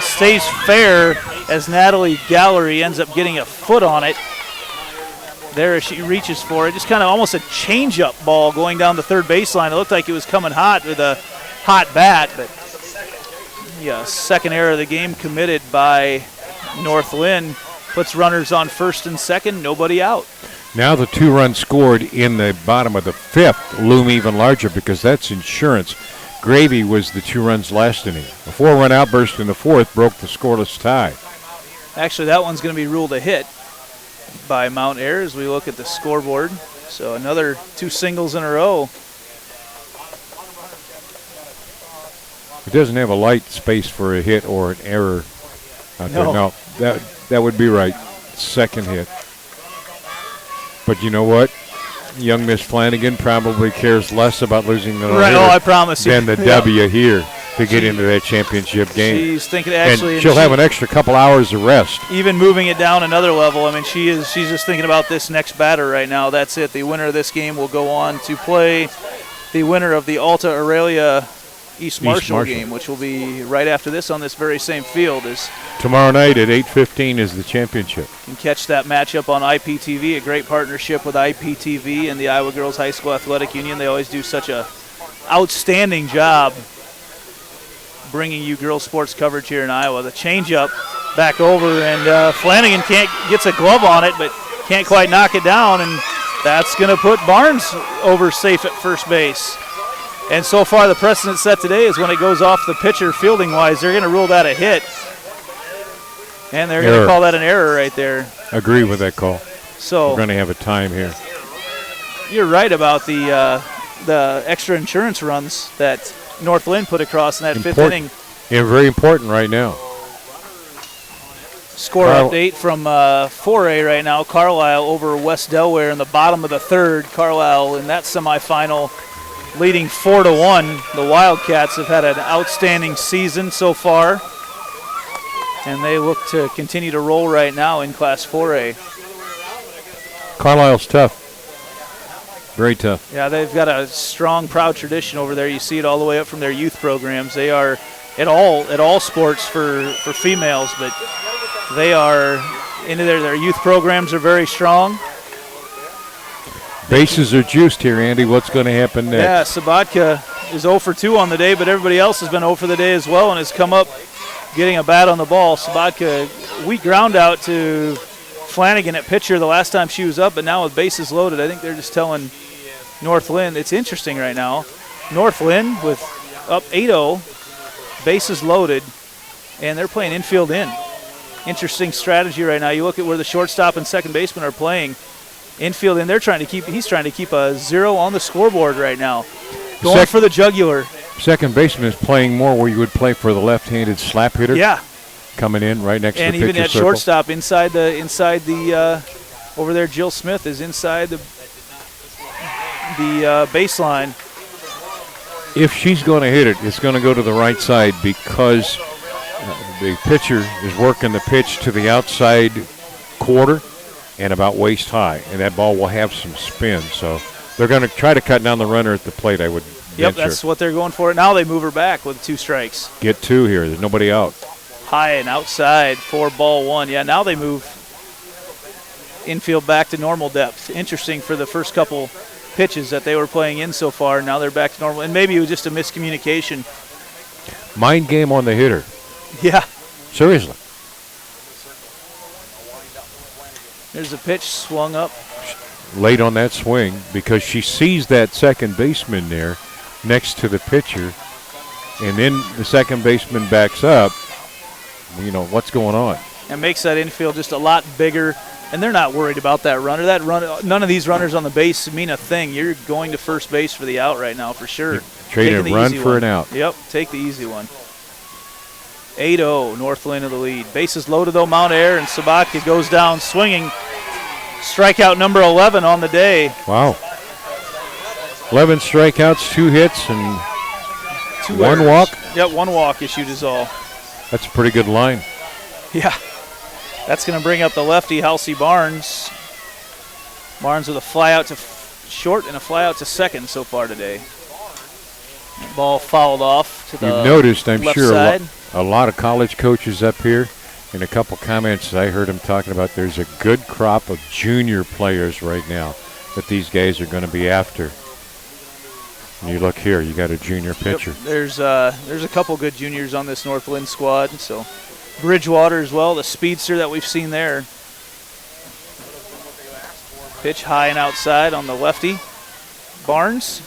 stays fair as Natalie Gallery ends up getting a foot on it. There as she reaches for it, just kind of almost a change-up ball going down the third baseline. It looked like it was coming hot with a hot bat, but second error of the game committed by North Linn. Puts runners on first and second, nobody out. Now the 2 runs scored in the bottom of the 5th loom even larger because that's insurance. Gravy was the 2 runs last inning. A 4-run outburst in the 4th broke the scoreless tie. Actually, that one's going to be ruled a hit by Mount Air as we look at the scoreboard. So another 2 singles in a row. It doesn't have a light space for a hit or an error out there. No, that would be right. Second hit. But you know what? Young Miss Flanagan probably cares less about losing the I promise you. than the W here to get into that championship game. She's thinking actually, and she'll have an extra couple hours of rest. Even moving it down another level. I mean, she's just thinking about this next batter right now. That's it. The winner of this game will go on to play the winner of the Alta Aurelia East Marshall game, which will be right after this on this very same field. Tomorrow night at 8:15 is the championship. You can catch that matchup on IPTV, a great partnership with IPTV and the Iowa Girls High School Athletic Union. They always do such a outstanding job bringing you girls sports coverage here in Iowa. The changeup back over, and Flanagan gets a glove on it, but can't quite knock it down, and that's going to put Barnes over safe at first base. And so far, the precedent set today is when it goes off the pitcher fielding-wise, they're going to rule that a hit. And they're going to call that an error right there. Agree with that call. So we're going to have a time here. You're right about the extra insurance runs that North Linn put across in that 5th inning. Yeah, very important right now. Score update from 4A right now. Carlisle over West Delaware in the bottom of the 3rd. Carlisle in that semifinal leading 4-1. The Wildcats have had an outstanding season so far, and they look to continue to roll right now in Class 4A. Carlisle's tough. Very tough. Yeah, they've got a strong, proud tradition over there. You see it all the way up from their youth programs. They are at all sports for females, but they are into their youth programs are very strong. Bases are juiced here, Andy. What's going to happen next? Yeah, Sabatka is 0 for 2 on the day, but everybody else has been 0 for the day as well and has come up getting a bat on the ball. Sabatka, weak ground out to Flanagan at pitcher the last time she was up, but now with bases loaded, I think they're just telling North Linn. It's interesting right now. North Linn with up 8-0, bases loaded, and they're playing infield in. Interesting strategy right now. You look at where the shortstop and second baseman are playing. Infield in, he's trying to keep a 0 on the scoreboard right now. Going for the jugular. Second baseman is playing more where you would play for the left-handed slap hitter. Yeah. Coming in right next to the pitcher circle. And even at shortstop inside the over there, Jill Smith is inside the baseline. If she's going to hit it, it's going to go to the right side because the pitcher is working the pitch to the outside quarter and about waist high, and that ball will have some spin. So they're going to try to cut down the runner at the plate, I would Yep, venture. that's what they're going for. Now they move her back with 2 strikes. Get 2 here. There's nobody out. High and outside for ball 1. Yeah, now they move infield back to normal depth. Interesting for the first couple pitches that they were playing in so far. Now they're back to normal. And maybe it was just a miscommunication. Mind game on the hitter. Yeah. Seriously. There's a pitch swung up. Late on that swing because she sees that second baseman there next to the pitcher, and then the second baseman backs up. You know, what's going on? And makes that infield just a lot bigger, and they're not worried about that runner. None of these runners on the base mean a thing. You're going to first base for the out right now for sure. Trade a run for an out. Yep, take the easy one. 8-0, North Linn of the lead. Bases loaded though, Mount Air, and Sabatka goes down swinging. Strikeout number 11 on the day. Wow. 11 strikeouts, 2 hits, and 2 1 errors. walk? Yep, 1 walk issued is all. That's a pretty good line. Yeah. That's going to bring up the lefty, Halsey Barnes. Barnes with a fly out to short and a fly out to second so far today. Ball fouled off to the You've noticed, I'm left sure, side. a lot of college coaches up here. In a couple comments I heard him talking about, there's a good crop of junior players right now that these guys are going to be after. And you look here, you got a junior pitcher. Yep, there's a couple good juniors on this North Linn squad. So Bridgewater as well, the speedster that we've seen there. Pitch high and outside on the lefty. Barnes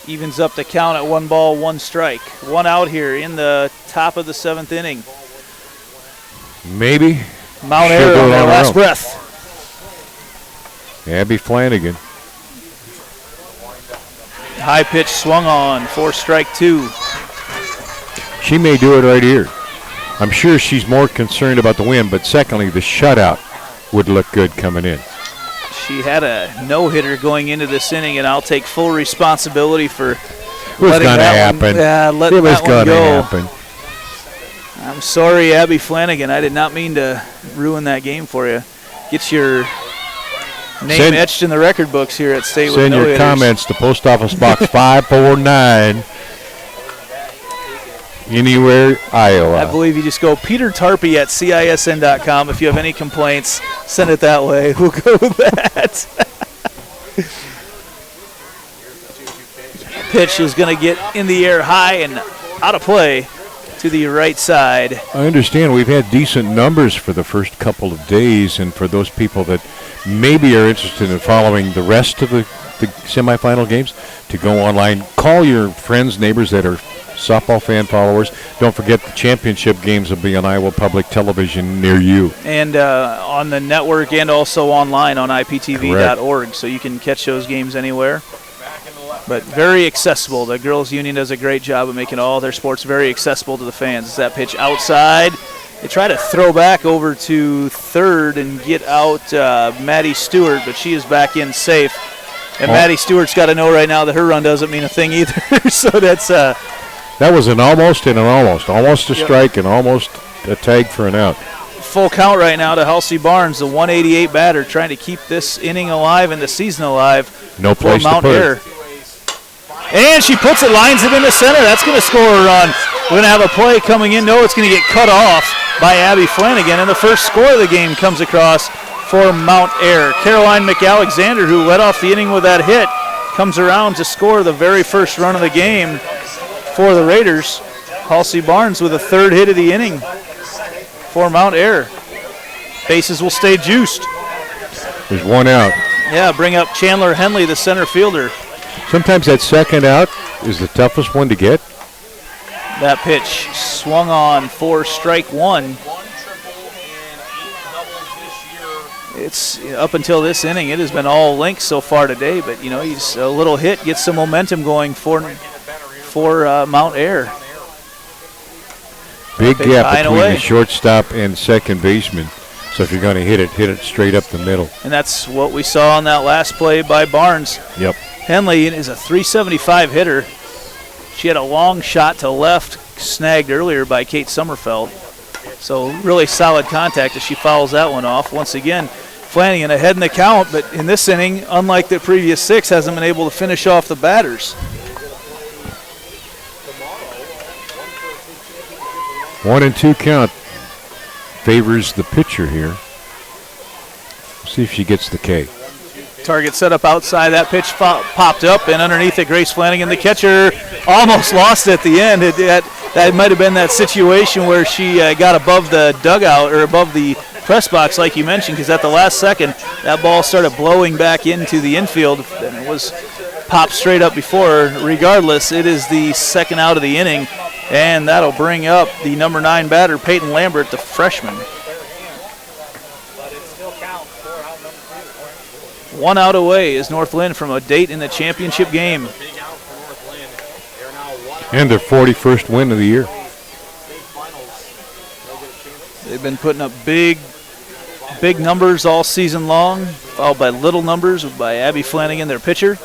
evens up the count at 1 ball, 1 strike. 1 out here in the top of the 7th inning. Maybe Mount Air on their last breath. Abby Flanagan. High pitch swung on for strike 2. She may do it right here. I'm sure she's more concerned about the win, but secondly, the shutout would look good coming in. She had a no-hitter going into this inning, and I'll take full responsibility for It was going to happen. Letting it was that one going to go. happen. I'm sorry, Abby Flanagan. I did not mean to ruin that game for you. Get your name etched in the record books here at State with Send no your hitters. comments to Post Office Box 549, Anywhere, Iowa. I believe you just go Peter Tarpey at CISN.com. If you have any complaints, send it that way. We'll go with that. Pitch is going to get in the air high and out of play to the right side. I understand we've had decent numbers for the first couple of days, and for those people that maybe are interested in following the rest of the semifinal games, to go online, call your friends, neighbors that are softball fan followers. Don't forget the championship games will be on Iowa Public Television near you. And on the network and also online on iptv.org, so you can catch those games anywhere. But very accessible. The Girls Union does a great job of making all their sports very accessible to the fans. It's that pitch outside. They try to throw back over to third and get out Maddie Stewart, but she is back in safe. And Maddie Stewart's got to know right now that her run doesn't mean a thing either. So that's that was an almost and an almost. Almost a strike and almost a tag for an out. Full count right now to Halsey Barnes, the 188 batter, trying to keep this inning alive and the season alive. No place for Mount to put Air. it. And she puts it, lines it into center. That's going to score a run. We're going to have a play coming in. No, it's going to get cut off by Abby Flanagan. And the first score of the game comes across for Mount Air. Caroline McAlexander, who led off the inning with that hit, comes around to score the very first run of the game for the Raiders. Halsey Barnes with a third hit of the inning for Mount Air. Bases will stay juiced. There's one out. Yeah, bring up Chandler Henley, the center fielder. Sometimes that second out is the toughest one to get. That pitch swung on for strike one. It's up until this inning, it has been all links so far today, but he's a little hit, gets some momentum going for Mount Air. Big gap between the shortstop and second baseman. So if you're going to hit it straight up the middle. And that's what we saw on that last play by Barnes. Yep. Henley is a .375 hitter. She had a long shot to left, snagged earlier by Kate Sommerfeld. So really solid contact as she fouls that one off. Once again, Flanagan ahead in the count, but in this inning, unlike the previous 6, hasn't been able to finish off the batters. 1-2 count favors the pitcher here. See if she gets the K. Target set up outside. That pitch popped up, and underneath it, Grace Flanagan, the catcher, almost lost at the end. That might have been that situation where she got above the dugout or above the press box, like you mentioned, because at the last second, that ball started blowing back into the infield, and it was popped straight up before. Regardless, it is the second out of the inning, and that'll bring up the number 9 batter, Peyton Lambert, the freshman. 1 out away is North Linn from a date in the championship game. And their 41st win of the year. They've been putting up big numbers all season long, followed by little numbers by Abby Flanagan, their pitcher.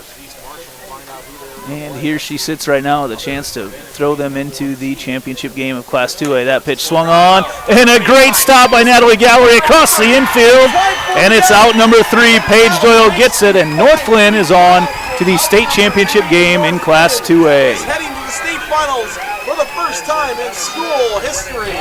And here she sits right now with a chance to throw them into the championship game of Class 2A. That pitch swung on, and a great stop by Natalie Gallery across the infield. And it's out number 3. Paige Doyle gets it, and North Linn is on to the state championship game in Class 2A. Heading to the state finals for the first time in school history.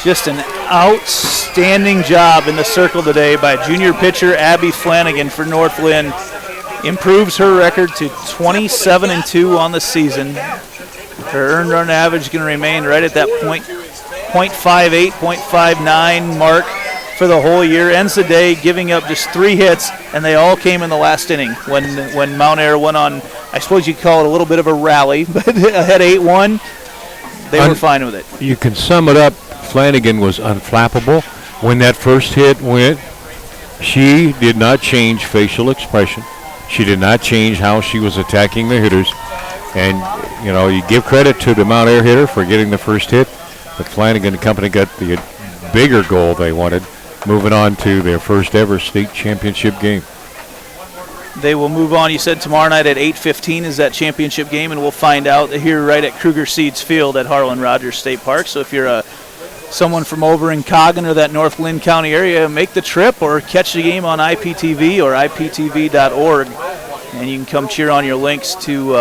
Just an outstanding job in the circle today by junior pitcher Abby Flanagan for North Linn. Improves her record to 27-2 on the season. Her earned run average is going to remain right at that .58, .59 mark for the whole year. Ends the day giving up just 3 hits, and they all came in the last inning when Mount Air went on, I suppose you'd call it a little bit of a rally, but ahead 8-1. They were fine with it. You can sum it up. Flanagan was unflappable. When that first hit went, she did not change facial expression. She did not change how she was attacking the hitters. And, you give credit to the Mount Air hitter for getting the first hit, but Flanagan and company got the bigger goal they wanted, moving on to their first ever state championship game. They will move on, you said tomorrow night at 8:15 is that championship game, and we'll find out here right at Kruger Seeds Field at Harlan Rogers State Park. So if you're someone from over in Coggin or that North Linn County area, make the trip or catch the game on IPTV or IPTV.org, and you can come cheer on your Lynx to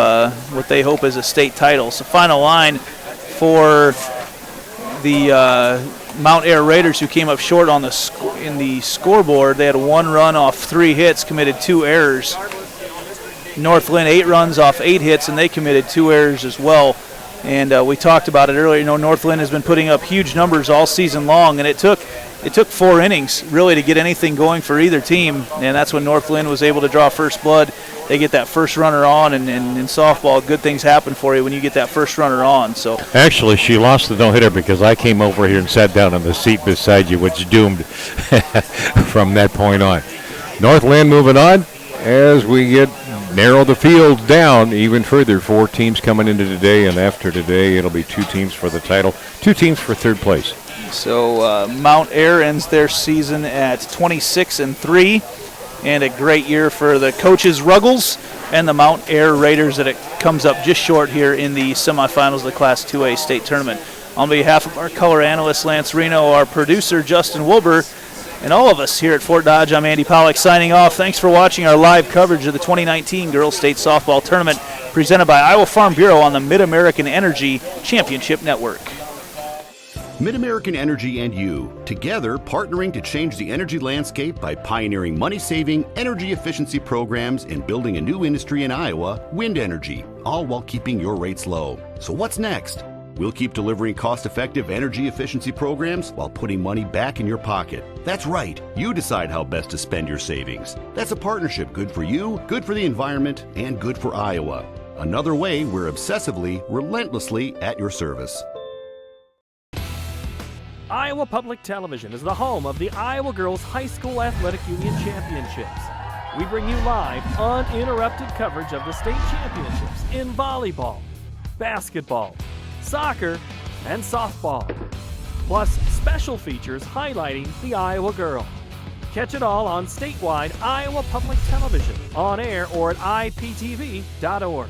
what they hope is a state title. So final line for the Mount Air Raiders, who came up short on in the scoreboard. They had 1 run off 3 hits, committed 2 errors. North Linn 8 runs off 8 hits, and they committed 2 errors as well. And we talked about it earlier. North Linn has been putting up huge numbers all season long, and it took 4 innings really to get anything going for either team. And that's when North Linn was able to draw first blood. They get that first runner on, and in softball, good things happen for you when you get that first runner on. So actually, she lost the no-hitter because I came over here and sat down on the seat beside you, which doomed from that point on. North Linn moving on as we narrow the field down even further. 4 teams coming into today, and after today, it'll be 2 teams for the title, 2 teams for third place. So Mount Air ends their season at 26-3. And a great year for the coaches Ruggles and the Mount Air Raiders, that it comes up just short here in the semifinals of the Class 2A state tournament. On behalf of our color analyst Lance Reno, our producer Justin Wilbur, and all of us here at Fort Dodge, I'm Andy Pollack signing off. Thanks for watching our live coverage of the 2019 Girls State Softball Tournament presented by Iowa Farm Bureau on the Mid-American Energy Championship Network. Mid-American Energy and you, together partnering to change the energy landscape by pioneering money-saving, energy efficiency programs and building a new industry in Iowa, wind energy, all while keeping your rates low. So what's next? We'll keep delivering cost-effective energy efficiency programs while putting money back in your pocket. That's right. You decide how best to spend your savings. That's a partnership good for you, good for the environment, and good for Iowa. Another way we're obsessively, relentlessly at your service. Iowa Public Television is the home of the Iowa Girls High School Athletic Union Championships. We bring you live, uninterrupted coverage of the state championships in volleyball, basketball, soccer, and softball. Plus, special features highlighting the Iowa girl. Catch it all on statewide Iowa Public Television, on air or at iptv.org.